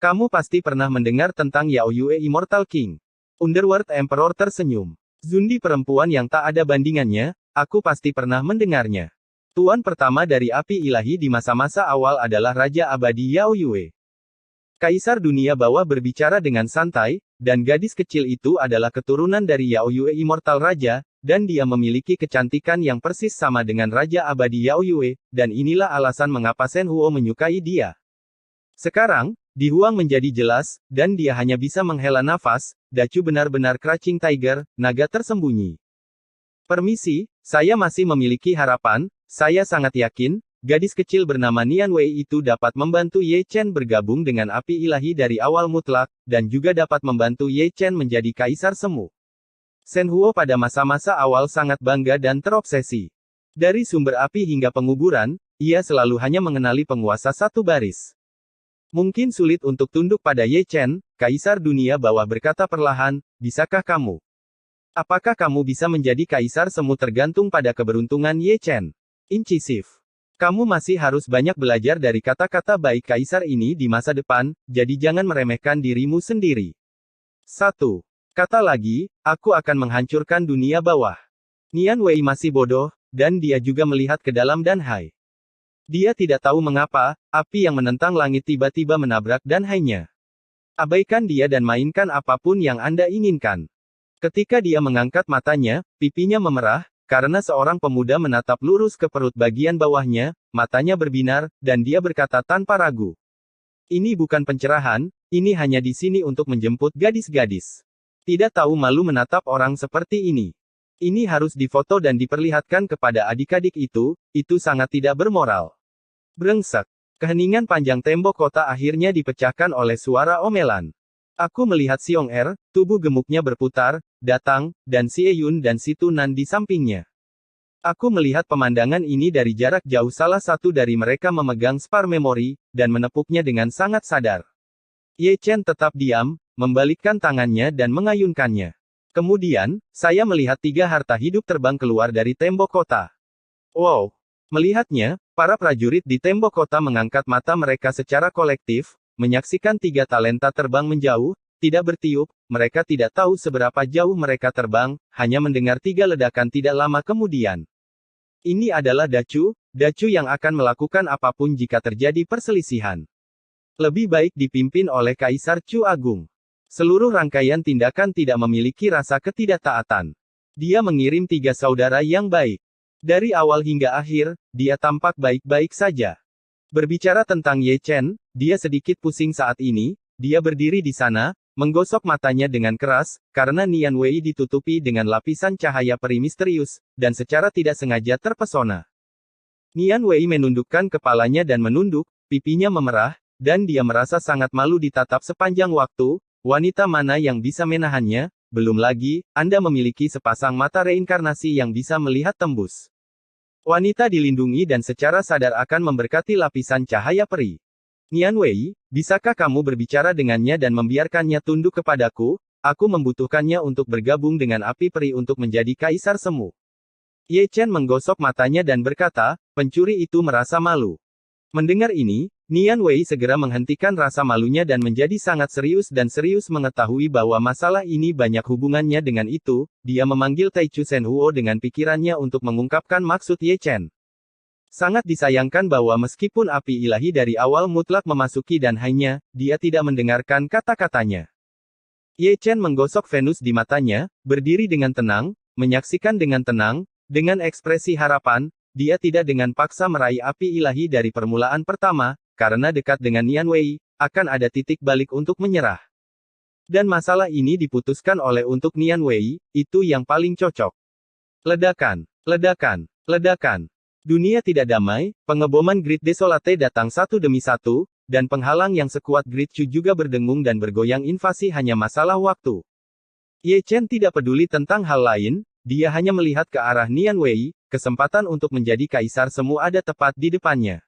Kamu pasti pernah mendengar tentang Yao Yue Immortal King. Underworld Emperor tersenyum. Zundi perempuan yang tak ada bandingannya, aku pasti pernah mendengarnya. Tuan pertama dari api ilahi di masa-masa awal adalah Raja Abadi Yao Yue. Kaisar dunia bawah berbicara dengan santai, dan gadis kecil itu adalah keturunan dari Yao Yue Immortal Raja, dan dia memiliki kecantikan yang persis sama dengan Raja Abadi Yao Yue, dan inilah alasan mengapa Sen Huo menyukai dia. Sekarang, Di Huang menjadi jelas, dan dia hanya bisa menghela nafas, Dacu benar-benar Crouching Tiger, naga tersembunyi. Permisi, saya masih memiliki harapan, saya sangat yakin, gadis kecil bernama Nian Wei itu dapat membantu Ye Chen bergabung dengan api ilahi dari awal mutlak, dan juga dapat membantu Ye Chen menjadi kaisar semu. Sen Huo pada masa-masa awal sangat bangga dan terobsesi. Dari sumber api hingga penguburan, ia selalu hanya mengenali penguasa satu baris. Mungkin sulit untuk tunduk pada Ye Chen, Kaisar Dunia Bawah berkata perlahan, bisakah kamu? Apakah kamu bisa menjadi Kaisar Semu tergantung pada keberuntungan Ye Chen? Incisif. Kamu masih harus banyak belajar dari kata-kata baik Kaisar ini di masa depan, jadi jangan meremehkan dirimu sendiri. 1. Kata lagi, aku akan menghancurkan dunia bawah. Nian Wei masih bodoh, dan dia juga melihat ke dalam Danhai. Dia tidak tahu mengapa, api yang menentang langit tiba-tiba menabrak Danhai-nya. Abaikan dia dan mainkan apapun yang Anda inginkan. Ketika dia mengangkat matanya, pipinya memerah, karena seorang pemuda menatap lurus ke perut bagian bawahnya, matanya berbinar, dan dia berkata tanpa ragu. Ini bukan pencerahan, ini hanya di sini untuk menjemput gadis-gadis. Tidak tahu malu menatap orang seperti ini. Ini harus difoto dan diperlihatkan kepada adik-adik itu sangat tidak bermoral. Brengsek. Keheningan panjang tembok kota akhirnya dipecahkan oleh suara omelan. Aku melihat Xiong Er, tubuh gemuknya berputar, datang, dan Xie Yun dan Si Tunan di sampingnya. Aku melihat pemandangan ini dari jarak jauh. Salah satu dari mereka memegang spar memori, dan menepuknya dengan sangat sadar. Ye Chen tetap diam, membalikkan tangannya dan mengayunkannya. Kemudian, saya melihat 3 harta hidup terbang keluar dari tembok kota. Wow! Melihatnya, para prajurit di tembok kota mengangkat mata mereka secara kolektif, menyaksikan 3 talenta terbang menjauh, tidak bertiup, mereka tidak tahu seberapa jauh mereka terbang, hanya mendengar 3 ledakan tidak lama kemudian. Ini adalah Dacu yang akan melakukan apapun jika terjadi perselisihan. Lebih baik dipimpin oleh Kaisar Chu Agung. Seluruh rangkaian tindakan tidak memiliki rasa ketidaktaatan. Dia mengirim 3 saudara yang baik. Dari awal hingga akhir, dia tampak baik-baik saja. Berbicara tentang Ye Chen, dia sedikit pusing saat ini, dia berdiri di sana, menggosok matanya dengan keras, karena Nian Wei ditutupi dengan lapisan cahaya peri misterius, dan secara tidak sengaja terpesona. Nian Wei menundukkan kepalanya dan menunduk, pipinya memerah, dan dia merasa sangat malu ditatap sepanjang waktu. Wanita mana yang bisa menahannya? Belum lagi, Anda memiliki sepasang mata reinkarnasi yang bisa melihat tembus. Wanita dilindungi dan secara sadar akan memberkati lapisan cahaya peri. Nian Wei, bisakah kamu berbicara dengannya dan membiarkannya tunduk kepadaku? Aku membutuhkannya untuk bergabung dengan api peri untuk menjadi Kaisar Semu. Ye Chen menggosok matanya dan berkata, pencuri itu merasa malu. Mendengar ini, Nian Wei segera menghentikan rasa malunya dan menjadi sangat serius mengetahui bahwa masalah ini banyak hubungannya dengan itu. Dia memanggil Taichu Senhuo dengan pikirannya untuk mengungkapkan maksud Ye Chen. Sangat disayangkan bahwa meskipun api ilahi dari awal mutlak memasuki Danhai-nya, dia tidak mendengarkan kata-katanya. Ye Chen menggosok Venus di matanya, berdiri dengan tenang, menyaksikan dengan tenang, dengan ekspresi harapan. Dia tidak dengan paksa meraih api ilahi dari permulaan pertama, karena dekat dengan Nian Wei, akan ada titik balik untuk menyerah. Dan masalah ini diputuskan oleh untuk Nian Wei, itu yang paling cocok. Ledakan, ledakan, ledakan. Dunia tidak damai, pengeboman Great Desolate datang satu demi satu, dan penghalang yang sekuat Great Chu juga berdengung dan bergoyang. Invasi hanya masalah waktu. Ye Chen tidak peduli tentang hal lain, dia hanya melihat ke arah Nian Wei, kesempatan untuk menjadi Kaisar Semu ada tepat di depannya.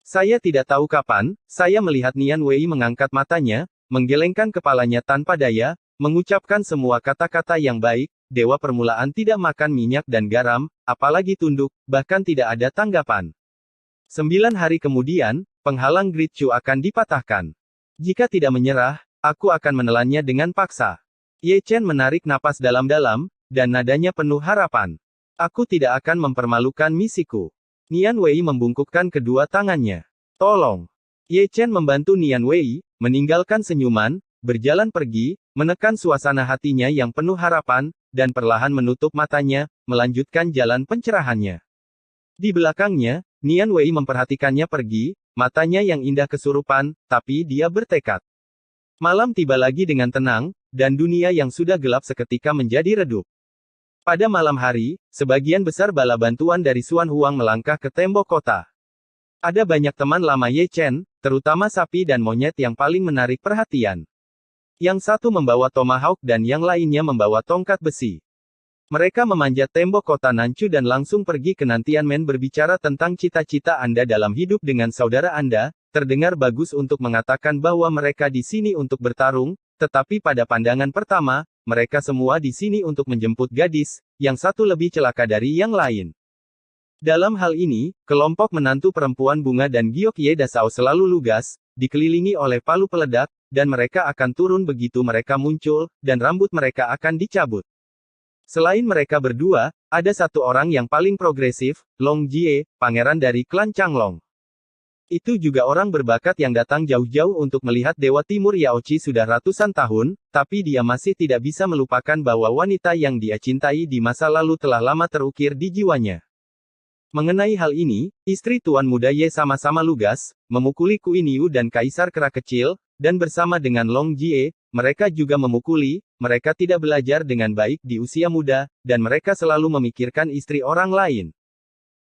Saya tidak tahu kapan, saya melihat Nian Wei mengangkat matanya, menggelengkan kepalanya tanpa daya, mengucapkan semua kata-kata yang baik. Dewa permulaan tidak makan minyak dan garam, apalagi tunduk, bahkan tidak ada tanggapan. 9 hari kemudian, penghalang Great Chu akan dipatahkan. Jika tidak menyerah, aku akan menelannya dengan paksa. Ye Chen menarik napas dalam-dalam, dan nadanya penuh harapan. Aku tidak akan mempermalukan misiku. Nian Wei membungkukkan kedua tangannya. Tolong. Ye Chen membantu Nian Wei, meninggalkan senyuman, berjalan pergi, menekan suasana hatinya yang penuh harapan, dan perlahan menutup matanya, melanjutkan jalan pencerahannya. Di belakangnya, Nian Wei memperhatikannya pergi, matanya yang indah kesurupan, tapi dia bertekad. Malam tiba lagi dengan tenang, dan dunia yang sudah gelap seketika menjadi redup. Pada malam hari, sebagian besar bala bantuan dari Xuan Huang melangkah ke tembok kota. Ada banyak teman lama Ye Chen, terutama sapi dan monyet yang paling menarik perhatian. Yang satu membawa tomahawk dan yang lainnya membawa tongkat besi. Mereka memanjat tembok kota Nanchu dan langsung pergi ke Nantianmen berbicara tentang cita-cita Anda dalam hidup dengan saudara Anda. terdengar bagus untuk mengatakan bahwa mereka di sini untuk bertarung, tetapi pada pandangan pertama, mereka semua di sini untuk menjemput gadis, yang satu lebih celaka dari yang lain. Dalam hal ini, kelompok menantu perempuan Bunga dan Gyokye Dasao selalu lugas, dikelilingi oleh palu peledak, dan mereka akan turun begitu mereka muncul, dan rambut mereka akan dicabut. Selain mereka berdua, ada satu orang yang paling progresif, Long Jie, pangeran dari klan Changlong. Itu juga orang berbakat yang datang jauh-jauh untuk melihat Dewa Timur Yaochi sudah ratusan tahun, tapi dia masih tidak bisa melupakan bahwa wanita yang dia cintai di masa lalu telah lama terukir di jiwanya. Mengenai hal ini, istri Tuan Muda Ye sama-sama lugas, memukuli Kuin Yu dan Kaisar Kera Kecil, dan bersama dengan Long Jie, mereka juga memukuli, mereka tidak belajar dengan baik di usia muda, dan mereka selalu memikirkan istri orang lain.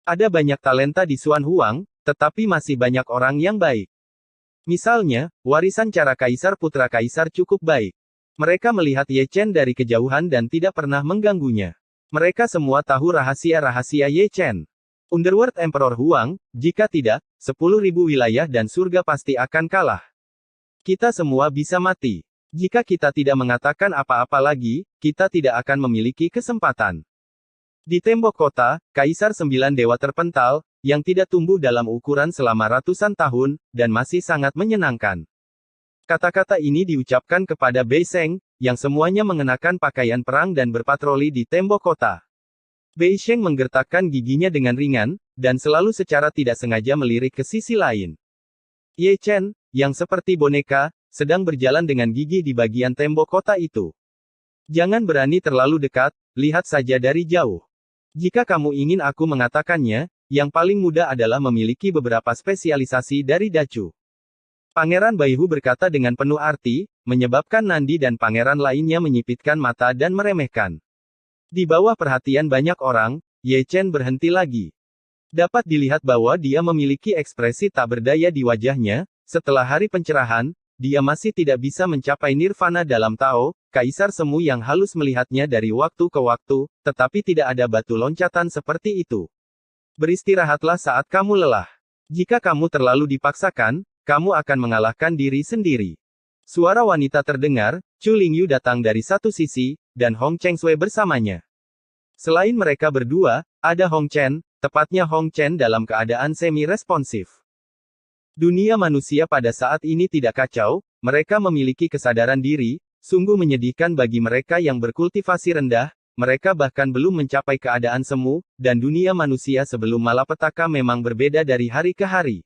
Ada banyak talenta di Xuan Huang, tetapi masih banyak orang yang baik. Misalnya, warisan cara Kaisar Putra Kaisar cukup baik. Mereka melihat Ye Chen dari kejauhan dan tidak pernah mengganggunya. Mereka semua tahu rahasia-rahasia Ye Chen. Underworld Emperor Huang, jika tidak, 10.000 wilayah dan surga pasti akan kalah. Kita semua bisa mati. Jika kita tidak mengatakan apa-apa lagi, kita tidak akan memiliki kesempatan. Di tembok kota, Kaisar 9 Dewa terpental, yang tidak tumbuh dalam ukuran selama ratusan tahun, dan masih sangat menyenangkan. Kata-kata ini diucapkan kepada Bei Sheng, yang semuanya mengenakan pakaian perang dan berpatroli di tembok kota. Bei Sheng menggertakkan giginya dengan ringan, dan selalu secara tidak sengaja melirik ke sisi lain. Ye Chen, yang seperti boneka, sedang berjalan dengan gigih di bagian tembok kota itu. Jangan berani terlalu dekat, lihat saja dari jauh. Jika kamu ingin aku mengatakannya, yang paling mudah adalah memiliki beberapa spesialisasi dari Dacu. Pangeran Baihu berkata dengan penuh arti, menyebabkan Nandi dan pangeran lainnya menyipitkan mata dan meremehkan. Di bawah perhatian banyak orang, Ye Chen berhenti lagi. Dapat dilihat bahwa dia memiliki ekspresi tak berdaya di wajahnya. Setelah hari pencerahan, dia masih tidak bisa mencapai nirvana dalam Tao. Kaisar Semu yang halus melihatnya dari waktu ke waktu, tetapi tidak ada batu loncatan seperti itu. Beristirahatlah saat kamu lelah. Jika kamu terlalu dipaksakan, kamu akan mengalahkan diri sendiri. Suara wanita terdengar, Chu Lingyu datang dari satu sisi, dan Hong Chengsui bersamanya. Selain mereka berdua, ada Hong Chen, tepatnya Hong Chen dalam keadaan semi-responsif. Dunia manusia pada saat ini tidak kacau, mereka memiliki kesadaran diri, sungguh menyedihkan bagi mereka yang berkultivasi rendah, mereka bahkan belum mencapai keadaan semu, dan dunia manusia sebelum malapetaka memang berbeda dari hari ke hari.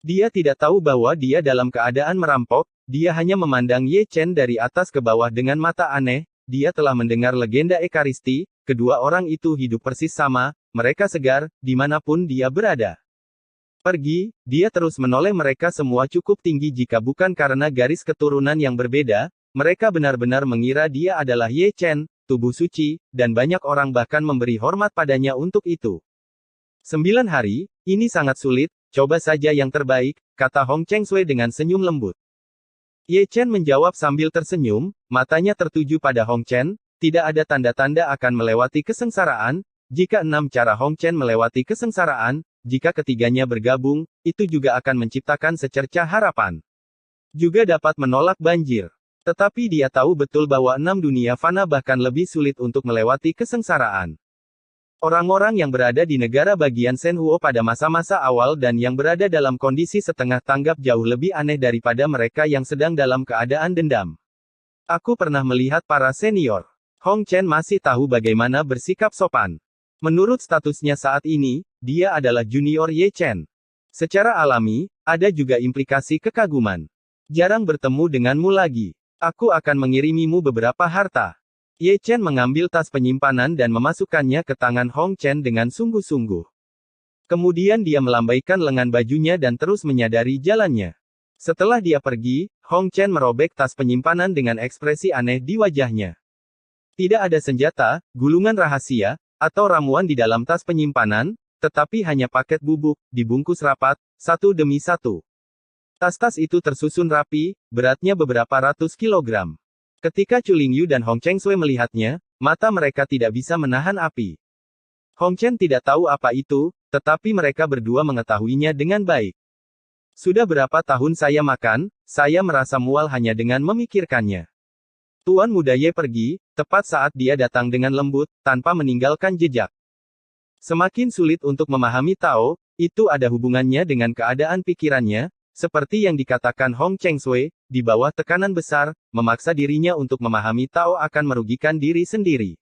Dia tidak tahu bahwa dia dalam keadaan merampok, dia hanya memandang Ye Chen dari atas ke bawah dengan mata aneh, dia telah mendengar legenda Ekaristi, kedua orang itu hidup persis sama, mereka segar, dimanapun dia berada. Pergi, dia terus menoleh mereka semua cukup tinggi jika bukan karena garis keturunan yang berbeda, mereka benar-benar mengira dia adalah Ye Chen, tubuh suci, dan banyak orang bahkan memberi hormat padanya untuk itu. 9 hari, ini sangat sulit, coba saja yang terbaik, kata Hong Chengsui dengan senyum lembut. Ye Chen menjawab sambil tersenyum, matanya tertuju pada Hong Chen, tidak ada tanda-tanda akan melewati kesengsaraan, jika 6 cara Hong Chen melewati kesengsaraan, jika ketiganya bergabung, itu juga akan menciptakan secercah harapan. Juga dapat menolak banjir. Tetapi dia tahu betul bahwa 6 dunia fana bahkan lebih sulit untuk melewati kesengsaraan. Orang-orang yang berada di negara bagian Shenhuo pada masa-masa awal dan yang berada dalam kondisi setengah tanggap jauh lebih aneh daripada mereka yang sedang dalam keadaan dendam. Aku pernah melihat para senior. Hong Chen masih tahu bagaimana bersikap sopan. Menurut statusnya saat ini, dia adalah junior Ye Chen. Secara alami, ada juga implikasi kekaguman. Jarang bertemu denganmu lagi. Aku akan mengirimimu beberapa harta. Ye Chen mengambil tas penyimpanan dan memasukkannya ke tangan Hong Chen dengan sungguh-sungguh. Kemudian dia melambaikan lengan bajunya dan terus menyadari jalannya. Setelah dia pergi, Hong Chen merobek tas penyimpanan dengan ekspresi aneh di wajahnya. Tidak ada senjata, gulungan rahasia, atau ramuan di dalam tas penyimpanan, tetapi hanya paket bubuk, dibungkus rapat, satu demi satu. Tas-tas itu tersusun rapi, beratnya beberapa ratus kilogram. Ketika Chu Lingyu dan Hong Chengsui melihatnya, mata mereka tidak bisa menahan api. Hong Chen tidak tahu apa itu, tetapi mereka berdua mengetahuinya dengan baik. Sudah berapa tahun saya makan, saya merasa mual hanya dengan memikirkannya. Tuan Muda Ye pergi, tepat saat dia datang dengan lembut, tanpa meninggalkan jejak. Semakin sulit untuk memahami Tao, itu ada hubungannya dengan keadaan pikirannya, seperti yang dikatakan Hong Cheng Sui, di bawah tekanan besar, memaksa dirinya untuk memahami Tao akan merugikan diri sendiri.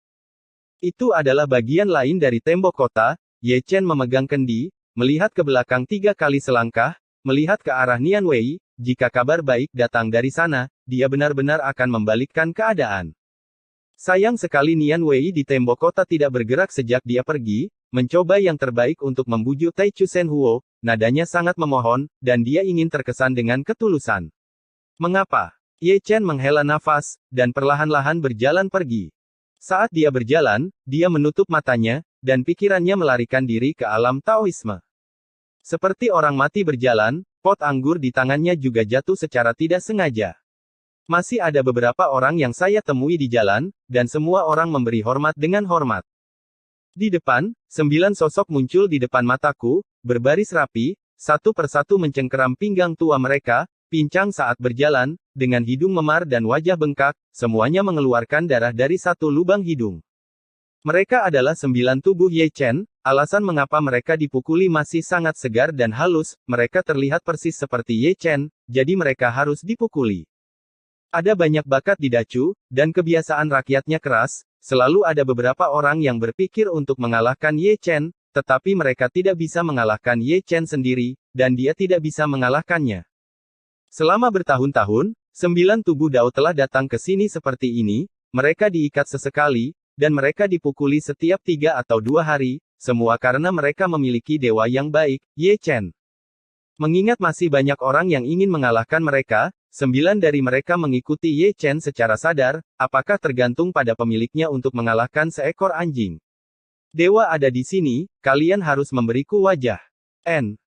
Itu adalah bagian lain dari tembok kota. Ye Chen memegang kendi, melihat ke belakang 3 kali selangkah, melihat ke arah Nian Wei. Jika kabar baik datang dari sana, dia benar-benar akan membalikkan keadaan. Sayang sekali Nian Wei di tembok kota tidak bergerak sejak dia pergi, mencoba yang terbaik untuk membujuk Tai Chu Shen Huo, nadanya sangat memohon, dan dia ingin terkesan dengan ketulusan. Mengapa? Ye Chen menghela nafas, dan perlahan-lahan berjalan pergi. Saat dia berjalan, dia menutup matanya, dan pikirannya melarikan diri ke alam Taoisme. Seperti orang mati berjalan, pot anggur di tangannya juga jatuh secara tidak sengaja. Masih ada beberapa orang yang saya temui di jalan, dan semua orang memberi hormat dengan hormat. Di depan, 9 sosok muncul di depan mataku, berbaris rapi, satu persatu mencengkeram pinggang tua mereka, pincang saat berjalan, dengan hidung memar dan wajah bengkak, semuanya mengeluarkan darah dari satu lubang hidung. Mereka adalah 9 tubuh Ye Chen, alasan mengapa mereka dipukuli masih sangat segar dan halus, mereka terlihat persis seperti Ye Chen, jadi mereka harus dipukuli. Ada banyak bakat di Dacu, dan kebiasaan rakyatnya keras, selalu ada beberapa orang yang berpikir untuk mengalahkan Ye Chen, tetapi mereka tidak bisa mengalahkan Ye Chen sendiri, dan dia tidak bisa mengalahkannya. Selama bertahun-tahun, 9 tubuh Dao telah datang ke sini seperti ini, mereka diikat sesekali, dan mereka dipukuli setiap 3 atau 2 hari, semua karena mereka memiliki dewa yang baik, Ye Chen. Mengingat masih banyak orang yang ingin mengalahkan mereka, 9 dari mereka mengikuti Ye Chen secara sadar, apakah tergantung pada pemiliknya untuk mengalahkan seekor anjing. Dewa ada di sini, kalian harus memberiku wajah.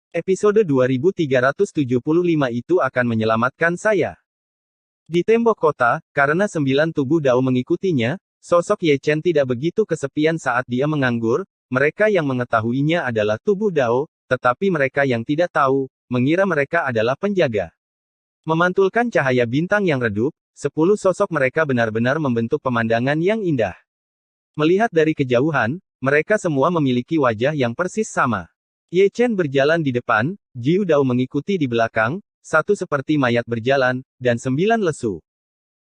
Episode 2375 itu akan menyelamatkan saya. Di tembok kota, karena 9 tubuh Dao mengikutinya, sosok Ye Chen tidak begitu kesepian saat dia menganggur, mereka yang mengetahuinya adalah tubuh Dao, tetapi mereka yang tidak tahu, mengira mereka adalah penjaga. Memantulkan cahaya bintang yang redup, 10 sosok mereka benar-benar membentuk pemandangan yang indah. Melihat dari kejauhan, mereka semua memiliki wajah yang persis sama. Ye Chen berjalan di depan, Jiu Dao mengikuti di belakang, satu seperti mayat berjalan, dan 9 lesu.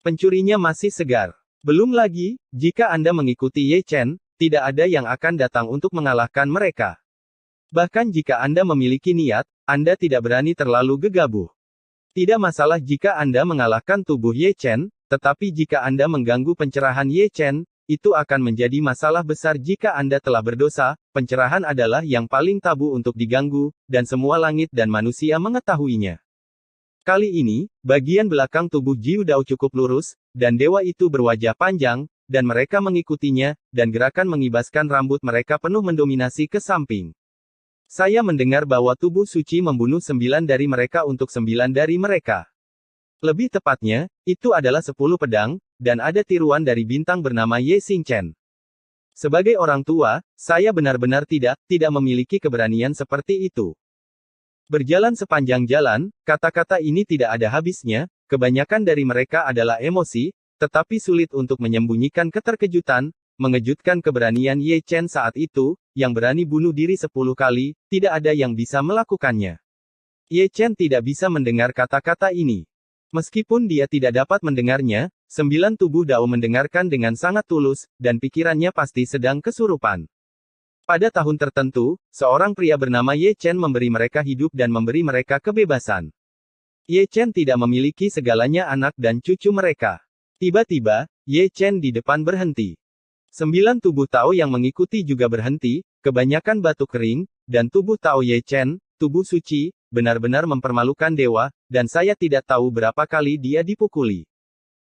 Pencurinya masih segar. Belum lagi, jika Anda mengikuti Ye Chen, tidak ada yang akan datang untuk mengalahkan mereka. Bahkan jika Anda memiliki niat, Anda tidak berani terlalu gegabah. Tidak masalah jika Anda mengalahkan tubuh Ye Chen, tetapi jika Anda mengganggu pencerahan Ye Chen, itu akan menjadi masalah besar jika Anda telah berdosa. Pencerahan adalah yang paling tabu untuk diganggu, dan semua langit dan manusia mengetahuinya. Kali ini, bagian belakang tubuh Jiu Dao cukup lurus, dan dewa itu berwajah panjang, dan mereka mengikutinya, dan gerakan mengibaskan rambut mereka penuh mendominasi ke samping. Saya mendengar bahwa tubuh suci membunuh 9 dari mereka untuk 9 dari mereka. Lebih tepatnya, itu adalah 10 pedang, dan ada tiruan dari bintang bernama Ye Xingchen. Sebagai orang tua, saya benar-benar tidak memiliki keberanian seperti itu. Berjalan sepanjang jalan, kata-kata ini tidak ada habisnya, kebanyakan dari mereka adalah emosi, tetapi sulit untuk menyembunyikan keterkejutan, mengejutkan keberanian Ye Chen saat itu, yang berani bunuh diri 10 kali, tidak ada yang bisa melakukannya. Ye Chen tidak bisa mendengar kata-kata ini. Meskipun dia tidak dapat mendengarnya, 9 tubuh Dao mendengarkan dengan sangat tulus, dan pikirannya pasti sedang kesurupan. Pada tahun tertentu, seorang pria bernama Ye Chen memberi mereka hidup dan memberi mereka kebebasan. Ye Chen tidak memiliki segalanya anak dan cucu mereka. Tiba-tiba, Ye Chen di depan berhenti. 9 tubuh Tao yang mengikuti juga berhenti, kebanyakan batu kering, dan tubuh Tao Ye Chen, tubuh suci, benar-benar mempermalukan dewa, dan saya tidak tahu berapa kali dia dipukuli.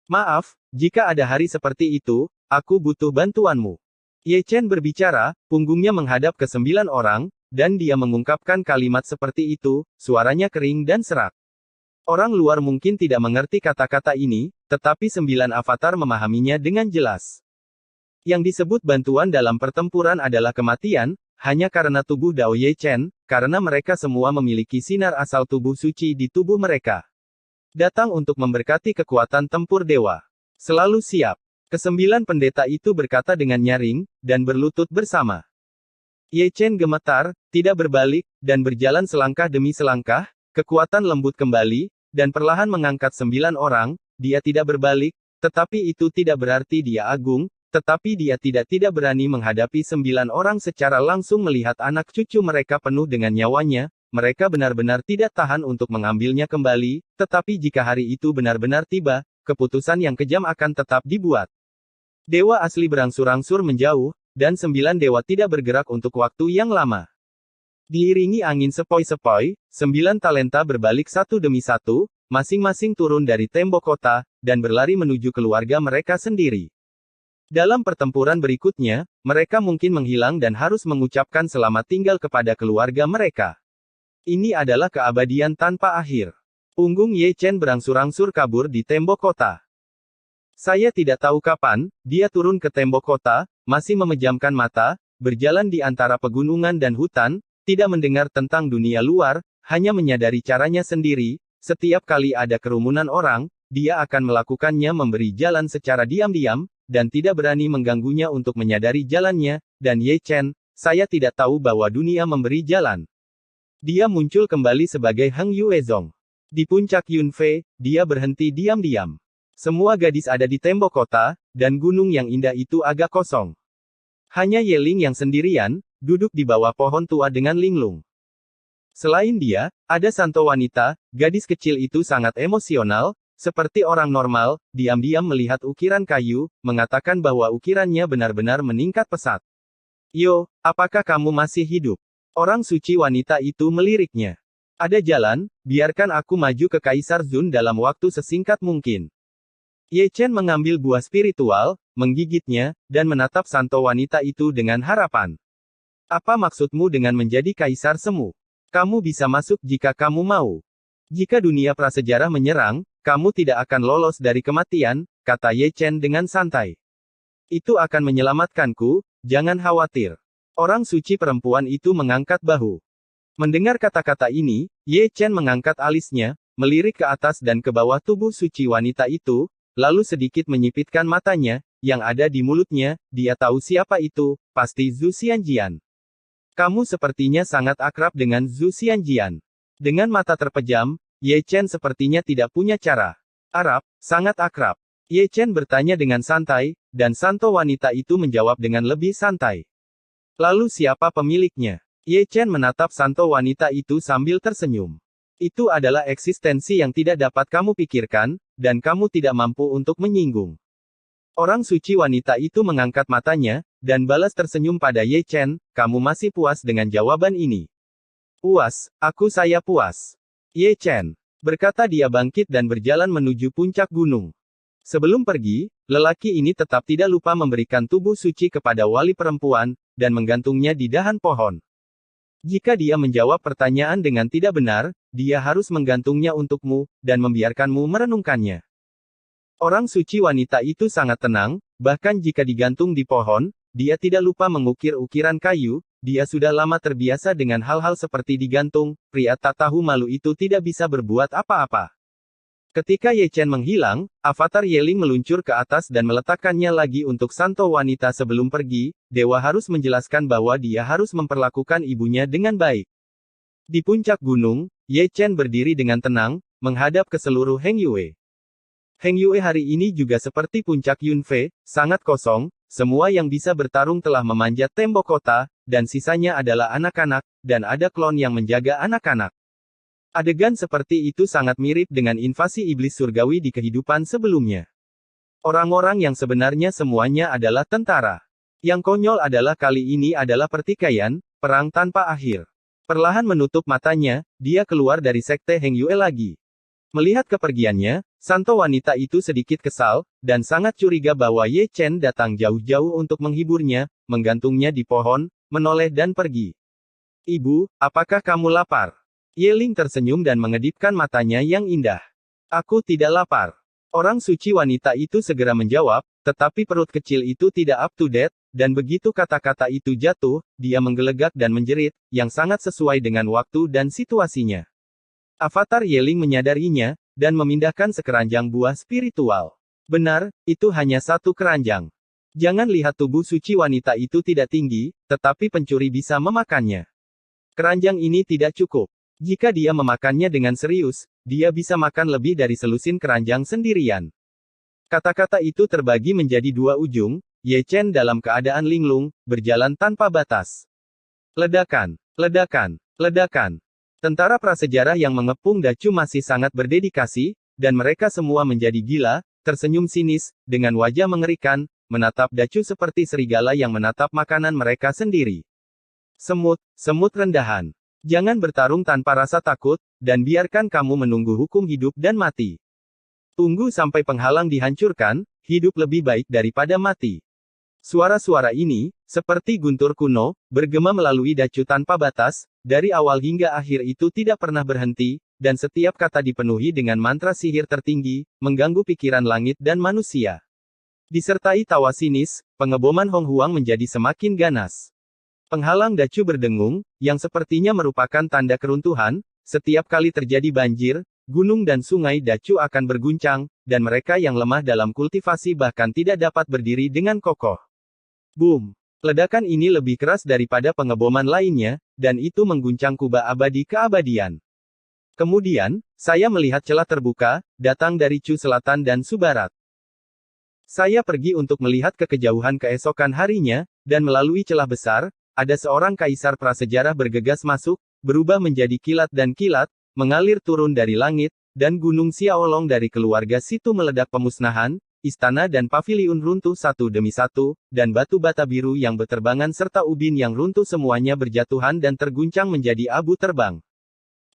Maaf, jika ada hari seperti itu, aku butuh bantuanmu. Ye Chen berbicara, punggungnya menghadap ke 9 orang, dan dia mengungkapkan kalimat seperti itu, suaranya kering dan serak. Orang luar mungkin tidak mengerti kata-kata ini, tetapi 9 avatar memahaminya dengan jelas. Yang disebut bantuan dalam pertempuran adalah kematian, hanya karena tubuh Dao Ye Chen, karena mereka semua memiliki sinar asal tubuh suci di tubuh mereka. Datang untuk memberkati kekuatan tempur dewa. Selalu siap. Kesembilan pendeta itu berkata dengan nyaring, dan berlutut bersama. Ye Chen gemetar, tidak berbalik, dan berjalan selangkah demi selangkah, kekuatan lembut kembali, dan perlahan mengangkat 9 orang, dia tidak berbalik, tetapi itu tidak berarti dia agung, tetapi dia tidak berani menghadapi 9 orang secara langsung melihat anak cucu mereka penuh dengan nyawanya, mereka benar-benar tidak tahan untuk mengambilnya kembali, tetapi jika hari itu benar-benar tiba, keputusan yang kejam akan tetap dibuat. Dewa asli berangsur-angsur menjauh, dan 9 dewa tidak bergerak untuk waktu yang lama. Diiringi angin sepoi-sepoi, 9 talenta berbalik satu demi satu, masing-masing turun dari tembok kota, dan berlari menuju keluarga mereka sendiri. Dalam pertempuran berikutnya, mereka mungkin menghilang dan harus mengucapkan selamat tinggal kepada keluarga mereka. Ini adalah keabadian tanpa akhir. Punggung Ye Chen berangsur-angsur kabur di tembok kota. Saya tidak tahu kapan, dia turun ke tembok kota, masih memejamkan mata, berjalan di antara pegunungan dan hutan, tidak mendengar tentang dunia luar, hanya menyadari caranya sendiri, setiap kali ada kerumunan orang, dia akan melakukannya memberi jalan secara diam-diam, dan tidak berani mengganggunya untuk menyadari jalannya, dan Ye Chen, saya tidak tahu bahwa dunia memberi jalan. Dia muncul kembali sebagai Heng Yuezong. Di puncak Yunfei, dia berhenti diam-diam. Semua gadis ada di tembok kota, dan gunung yang indah itu agak kosong. Hanya Ye Ling yang sendirian, duduk di bawah pohon tua dengan linglung. Selain dia, ada santo wanita, gadis kecil itu sangat emosional, seperti orang normal, diam-diam melihat ukiran kayu, mengatakan bahwa ukirannya benar-benar meningkat pesat. Yo, apakah kamu masih hidup? Orang suci wanita itu meliriknya. Ada jalan, biarkan aku maju ke Kaisar Zun dalam waktu sesingkat mungkin. Ye Chen mengambil buah spiritual, menggigitnya, dan menatap santo wanita itu dengan harapan. Apa maksudmu dengan menjadi kaisar semu? Kamu bisa masuk jika kamu mau. Jika dunia prasejarah menyerang, kamu tidak akan lolos dari kematian, kata Ye Chen dengan santai. Itu akan menyelamatkanku, jangan khawatir. Orang suci perempuan itu mengangkat bahu. Mendengar kata-kata ini, Ye Chen mengangkat alisnya, melirik ke atas dan ke bawah tubuh suci wanita itu, lalu sedikit menyipitkan matanya, yang ada di mulutnya, dia tahu siapa itu, pasti Zhu Xianjian. Kamu sepertinya sangat akrab dengan Zhu Xianjian. Dengan mata terpejam, Ye Chen sepertinya tidak punya cara. Arab, sangat akrab. Ye Chen bertanya dengan santai, dan santo wanita itu menjawab dengan lebih santai. Lalu siapa pemiliknya? Ye Chen menatap santo wanita itu sambil tersenyum. Itu adalah eksistensi yang tidak dapat kamu pikirkan, dan kamu tidak mampu untuk menyinggung. Orang suci wanita itu mengangkat matanya, dan balas tersenyum pada Ye Chen, kamu masih puas dengan jawaban ini? Puas, saya puas. Ye Chen, berkata dia bangkit dan berjalan menuju puncak gunung. Sebelum pergi, lelaki ini tetap tidak lupa memberikan tubuh suci kepada wali perempuan, dan menggantungnya di dahan pohon. Jika dia menjawab pertanyaan dengan tidak benar, dia harus menggantungnya untukmu, dan membiarkanmu merenungkannya. Orang suci wanita itu sangat tenang, bahkan jika digantung di pohon, dia tidak lupa mengukir ukiran kayu, dia sudah lama terbiasa dengan hal-hal seperti digantung, pria tak tahu malu itu tidak bisa berbuat apa-apa. Ketika Ye Chen menghilang, avatar Ye Ling meluncur ke atas dan meletakkannya lagi untuk santo wanita sebelum pergi, dewa harus menjelaskan bahwa dia harus memperlakukan ibunya dengan baik. Di puncak gunung, Ye Chen berdiri dengan tenang, menghadap ke seluruh Heng Yue. Heng Yue hari ini juga seperti puncak Yunfei, sangat kosong, semua yang bisa bertarung telah memanjat tembok kota, dan sisanya adalah anak-anak, dan ada klon yang menjaga anak-anak. Adegan seperti itu sangat mirip dengan invasi iblis surgawi di kehidupan sebelumnya. Orang-orang yang sebenarnya semuanya adalah tentara. Yang konyol adalah kali ini adalah pertikaian, perang tanpa akhir. Perlahan menutup matanya, dia keluar dari sekte Heng Yue lagi. Melihat kepergiannya, santo wanita itu sedikit kesal, dan sangat curiga bahwa Ye Chen datang jauh-jauh untuk menghiburnya, menggantungnya di pohon, menoleh dan pergi. Ibu, apakah kamu lapar? Ye Ling tersenyum dan mengedipkan matanya yang indah. Aku tidak lapar. Orang suci wanita itu segera menjawab, tetapi perut kecil itu tidak up to date, dan begitu kata-kata itu jatuh, dia menggelegak dan menjerit, yang sangat sesuai dengan waktu dan situasinya. Avatar Yeling menyadarinya, dan memindahkan sekeranjang buah spiritual. Benar, itu hanya satu keranjang. Jangan lihat tubuh suci wanita itu tidak tinggi, tetapi pencuri bisa memakannya. Keranjang ini tidak cukup. Jika dia memakannya dengan serius, dia bisa makan lebih dari selusin keranjang sendirian. Kata-kata itu terbagi menjadi dua ujung, Ye Chen dalam keadaan linglung, berjalan tanpa batas. Ledakan, ledakan, ledakan. Tentara prasejarah yang mengepung Dacu masih sangat berdedikasi, dan mereka semua menjadi gila, tersenyum sinis, dengan wajah mengerikan, menatap Dacu seperti serigala yang menatap makanan mereka sendiri. Semut, semut rendahan. Jangan bertarung tanpa rasa takut, dan biarkan kamu menunggu hukum hidup dan mati. Tunggu sampai penghalang dihancurkan, hidup lebih baik daripada mati. Suara-suara ini, seperti guntur kuno, bergema melalui Dacu tanpa batas, dari awal hingga akhir itu tidak pernah berhenti, dan setiap kata dipenuhi dengan mantra sihir tertinggi, mengganggu pikiran langit dan manusia. Disertai tawa sinis, pengeboman Hong Huang menjadi semakin ganas. Penghalang Dacu berdengung, yang sepertinya merupakan tanda keruntuhan, setiap kali terjadi banjir, gunung dan sungai Dacu akan berguncang, dan mereka yang lemah dalam kultivasi bahkan tidak dapat berdiri dengan kokoh. Boom! Ledakan ini lebih keras daripada pengeboman lainnya, dan itu mengguncang kubah abadi keabadian. Kemudian, saya melihat celah terbuka, datang dari Chu Selatan dan Su Barat. Saya pergi untuk melihat ke kejauhan keesokan harinya, dan melalui celah besar, ada seorang kaisar prasejarah bergegas masuk, berubah menjadi kilat dan kilat, mengalir turun dari langit, dan gunung Xiaolong dari keluarga situ meledak pemusnahan, istana dan paviliun runtuh satu demi satu, dan batu bata biru yang berterbangan serta ubin yang runtuh semuanya berjatuhan dan terguncang menjadi abu terbang.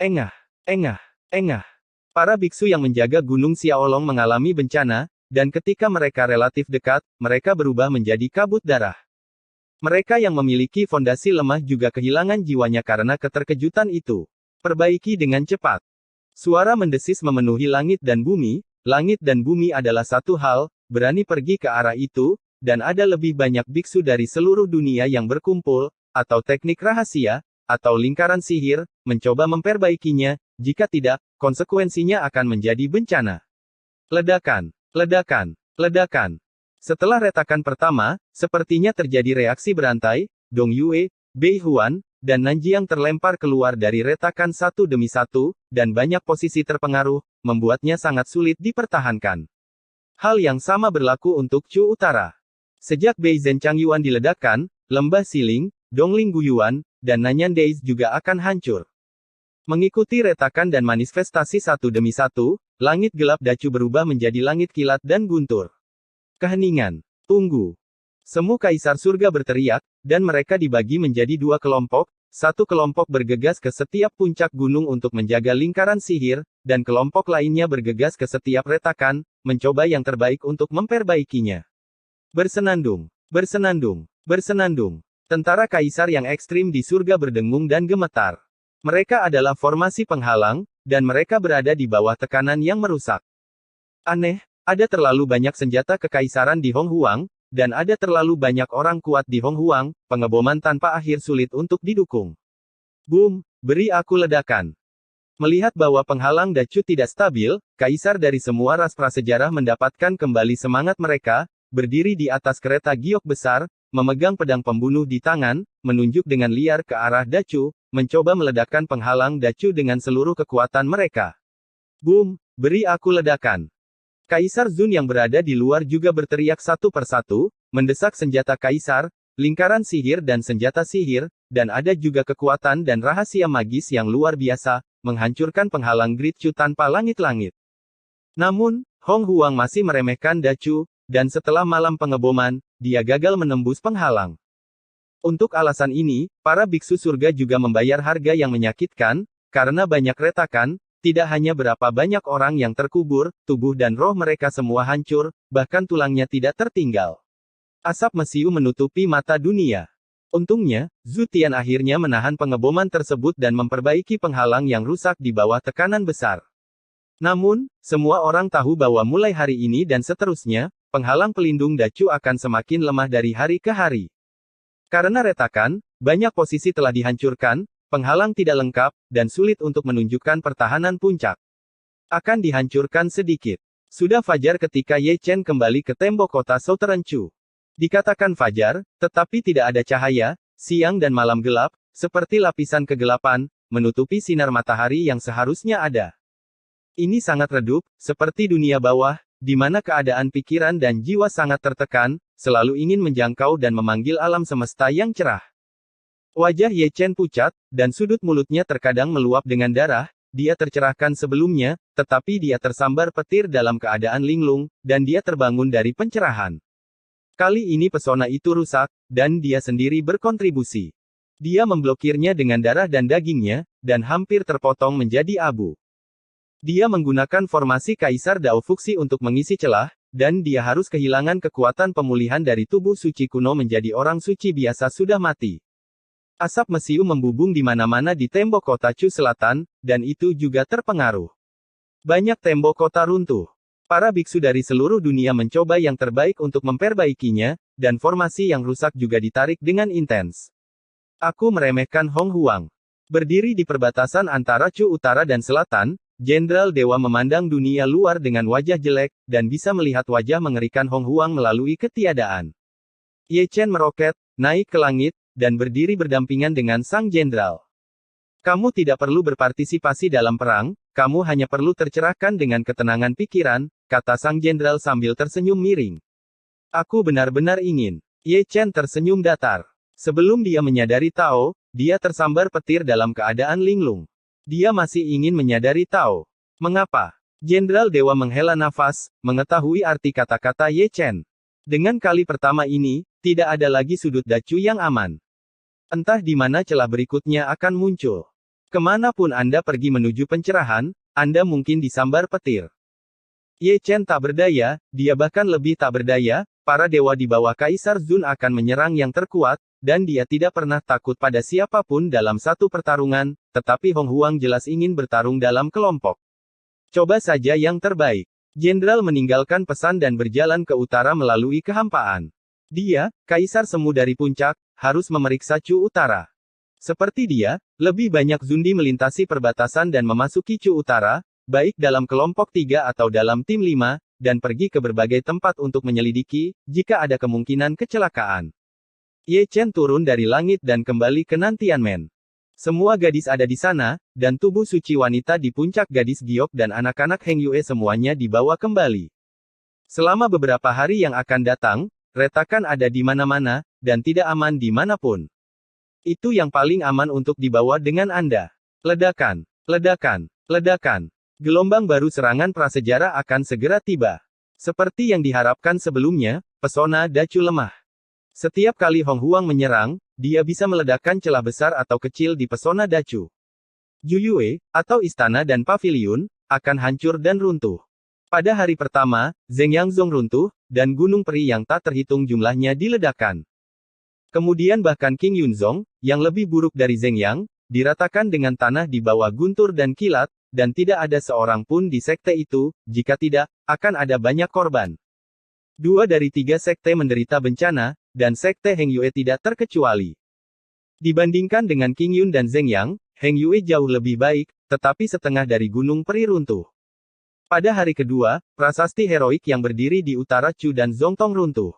Engah, engah, engah. Para biksu yang menjaga gunung Xiaolong mengalami bencana, dan ketika mereka relatif dekat, mereka berubah menjadi kabut darah. Mereka yang memiliki fondasi lemah juga kehilangan jiwanya karena keterkejutan itu. Perbaiki dengan cepat. Suara mendesis memenuhi langit dan bumi adalah satu hal, berani pergi ke arah itu, dan ada lebih banyak biksu dari seluruh dunia yang berkumpul, atau teknik rahasia, atau lingkaran sihir, mencoba memperbaikinya, jika tidak, konsekuensinya akan menjadi bencana. Ledakan. Ledakan, ledakan. Setelah retakan pertama, sepertinya terjadi reaksi berantai, Dong Yue, Bei Huan, dan Nanjiang terlempar keluar dari retakan satu demi satu, dan banyak posisi terpengaruh, membuatnya sangat sulit dipertahankan. Hal yang sama berlaku untuk Chu Utara. Sejak Bei Zhen Changyuan diledakkan, Lembah Siling, Dongling Guyuan, dan Nanyan Days juga akan hancur. Mengikuti retakan dan manifestasi satu demi satu, langit gelap Dacu berubah menjadi langit kilat dan guntur. Keheningan. Tunggu. Semu kaisar surga berteriak, dan mereka dibagi menjadi dua kelompok, satu kelompok bergegas ke setiap puncak gunung untuk menjaga lingkaran sihir, dan kelompok lainnya bergegas ke setiap retakan, mencoba yang terbaik untuk memperbaikinya. Bersenandung, bersenandung, bersenandung. Tentara kaisar yang ekstrim di surga berdengung dan gemetar. Mereka adalah formasi penghalang, dan mereka berada di bawah tekanan yang merusak. Aneh, ada terlalu banyak senjata kekaisaran di Hong Huang, dan ada terlalu banyak orang kuat di Hong Huang, pengeboman tanpa akhir sulit untuk didukung. Boom, beri aku ledakan. Melihat bahwa penghalang Dacu tidak stabil, kaisar dari semua ras prasejarah mendapatkan kembali semangat mereka, berdiri di atas kereta giok besar, memegang pedang pembunuh di tangan, menunjuk dengan liar ke arah Dacu, mencoba meledakkan penghalang Dacu dengan seluruh kekuatan mereka. Boom, beri aku ledakan. Kaisar Zun yang berada di luar juga berteriak satu persatu, mendesak senjata kaisar, lingkaran sihir dan senjata sihir, dan ada juga kekuatan dan rahasia magis yang luar biasa, menghancurkan penghalang Great Chu tanpa langit-langit. Namun, Hong Huang masih meremehkan Dacu, dan setelah malam pengeboman, dia gagal menembus penghalang. Untuk alasan ini, para biksu surga juga membayar harga yang menyakitkan, karena banyak retakan, tidak hanya berapa banyak orang yang terkubur, tubuh dan roh mereka semua hancur, bahkan tulangnya tidak tertinggal. Asap mesiu menutupi mata dunia. Untungnya, Zhu Tian akhirnya menahan pengeboman tersebut dan memperbaiki penghalang yang rusak di bawah tekanan besar. Namun, semua orang tahu bahwa mulai hari ini dan seterusnya, penghalang pelindung Dacu akan semakin lemah dari hari ke hari. Karena retakan, banyak posisi telah dihancurkan, penghalang tidak lengkap, dan sulit untuk menunjukkan pertahanan puncak. Akan dihancurkan sedikit. Sudah fajar ketika Ye Chen kembali ke tembok kota Southern Chu. Dikatakan fajar, tetapi tidak ada cahaya, siang dan malam gelap, seperti lapisan kegelapan, menutupi sinar matahari yang seharusnya ada. Ini sangat redup, seperti dunia bawah, di mana keadaan pikiran dan jiwa sangat tertekan, selalu ingin menjangkau dan memanggil alam semesta yang cerah. Wajah Ye Chen pucat, dan sudut mulutnya terkadang meluap dengan darah, dia tercerahkan sebelumnya, tetapi dia tersambar petir dalam keadaan linglung, dan dia terbangun dari pencerahan. Kali ini pesona itu rusak, dan dia sendiri berkontribusi. Dia memblokirnya dengan darah dan dagingnya, dan hampir terpotong menjadi abu. Dia menggunakan formasi Kaisar Dao Fuxi untuk mengisi celah, dan dia harus kehilangan kekuatan pemulihan dari tubuh suci kuno menjadi orang suci biasa sudah mati. Asap mesiu membubung di mana-mana di tembok kota Chu Selatan, dan itu juga terpengaruh. Banyak tembok kota runtuh. Para biksu dari seluruh dunia mencoba yang terbaik untuk memperbaikinya, dan formasi yang rusak juga ditarik dengan intens. Aku meremehkan Hong Huang. Berdiri di perbatasan antara Chu Utara dan Selatan, Jenderal Dewa memandang dunia luar dengan wajah jelek, dan bisa melihat wajah mengerikan Hong Huang melalui ketiadaan. Ye Chen meroket, naik ke langit, dan berdiri berdampingan dengan sang jenderal. Kamu tidak perlu berpartisipasi dalam perang, kamu hanya perlu tercerahkan dengan ketenangan pikiran, kata sang jenderal sambil tersenyum miring. Aku benar-benar ingin. Ye Chen tersenyum datar. Sebelum dia menyadari Tao, dia tersambar petir dalam keadaan linglung. Dia masih ingin menyadari Tao. Mengapa? Jenderal Dewa menghela nafas, mengetahui arti kata-kata Ye Chen. Dengan kali pertama ini, tidak ada lagi sudut Dacu yang aman. Entah di mana celah berikutnya akan muncul. Kemanapun Anda pergi menuju pencerahan, Anda mungkin disambar petir. Ye Chen tak berdaya, dia bahkan lebih tak berdaya, para dewa di bawah Kaisar Zun akan menyerang yang terkuat, dan dia tidak pernah takut pada siapapun dalam satu pertarungan, tetapi Hong Huang jelas ingin bertarung dalam kelompok. Coba saja yang terbaik. Jenderal meninggalkan pesan dan berjalan ke utara melalui kehampaan. Dia, Kaisar Semu dari puncak, harus memeriksa Chu Utara. Seperti dia, lebih banyak Zundi melintasi perbatasan dan memasuki Chu Utara, baik dalam kelompok 3 atau dalam tim 5, dan pergi ke berbagai tempat untuk menyelidiki, jika ada kemungkinan kecelakaan. Ye Chen turun dari langit dan kembali ke Nantianmen. Semua gadis ada di sana, dan tubuh suci wanita di puncak gadis giok dan anak-anak Heng Yue semuanya dibawa kembali. Selama beberapa hari yang akan datang, retakan ada di mana-mana, dan tidak aman di manapun. Itu yang paling aman untuk dibawa dengan Anda. Ledakan, ledakan, ledakan. Gelombang baru serangan prasejarah akan segera tiba. Seperti yang diharapkan sebelumnya, pesona Dacu lemah. Setiap kali Hong Huang menyerang, dia bisa meledakkan celah besar atau kecil di pesona Dacu. Juyue, atau istana dan paviliun, akan hancur dan runtuh. Pada hari pertama, Zheng Yangzong runtuh, dan gunung peri yang tak terhitung jumlahnya diledakkan. Kemudian bahkan King Yunzong, yang lebih buruk dari Zheng Yang, diratakan dengan tanah di bawah guntur dan kilat, dan tidak ada seorang pun di sekte itu, jika tidak, akan ada banyak korban. 2 dari 3 sekte menderita bencana, dan sekte Heng Yue tidak terkecuali. Dibandingkan dengan King Yun dan Zheng Yang, Heng Yue jauh lebih baik, tetapi setengah dari gunung peri runtuh. Pada hari kedua, prasasti heroik yang berdiri di utara Chu dan Zongtong runtuh.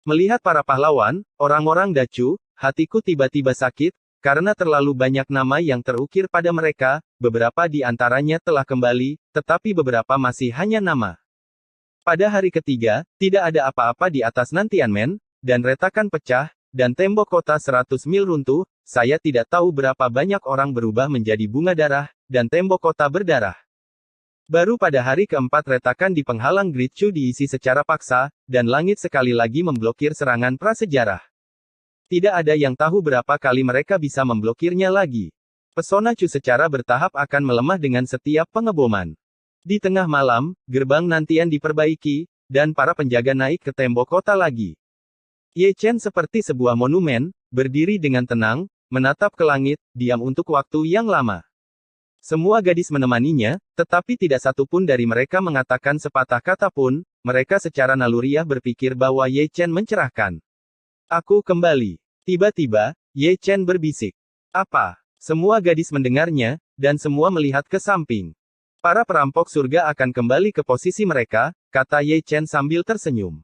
Melihat para pahlawan, orang-orang Dacu, hatiku tiba-tiba sakit, karena terlalu banyak nama yang terukir pada mereka, beberapa di antaranya telah kembali, tetapi beberapa masih hanya nama. Pada hari ketiga, tidak ada apa-apa di atas Nantianmen, dan retakan pecah, dan tembok kota 100 mil runtuh, saya tidak tahu berapa banyak orang berubah menjadi bunga darah, dan tembok kota berdarah. Baru pada hari keempat retakan di penghalang Great Chu diisi secara paksa, dan langit sekali lagi memblokir serangan prasejarah. Tidak ada yang tahu berapa kali mereka bisa memblokirnya lagi. Pesona Chu secara bertahap akan melemah dengan setiap pengeboman. Di tengah malam, gerbang Nantian diperbaiki, dan para penjaga naik ke tembok kota lagi. Ye Chen seperti sebuah monumen, berdiri dengan tenang, menatap ke langit, diam untuk waktu yang lama. Semua gadis menemaninya, tetapi tidak satu pun dari mereka mengatakan sepatah kata pun, Mereka secara naluriah berpikir bahwa Ye Chen mencerahkan. Aku kembali. Tiba-tiba, Ye Chen berbisik. Apa? Semua gadis mendengarnya, dan semua melihat ke samping. Para perampok surga akan kembali ke posisi mereka, kata Ye Chen sambil tersenyum.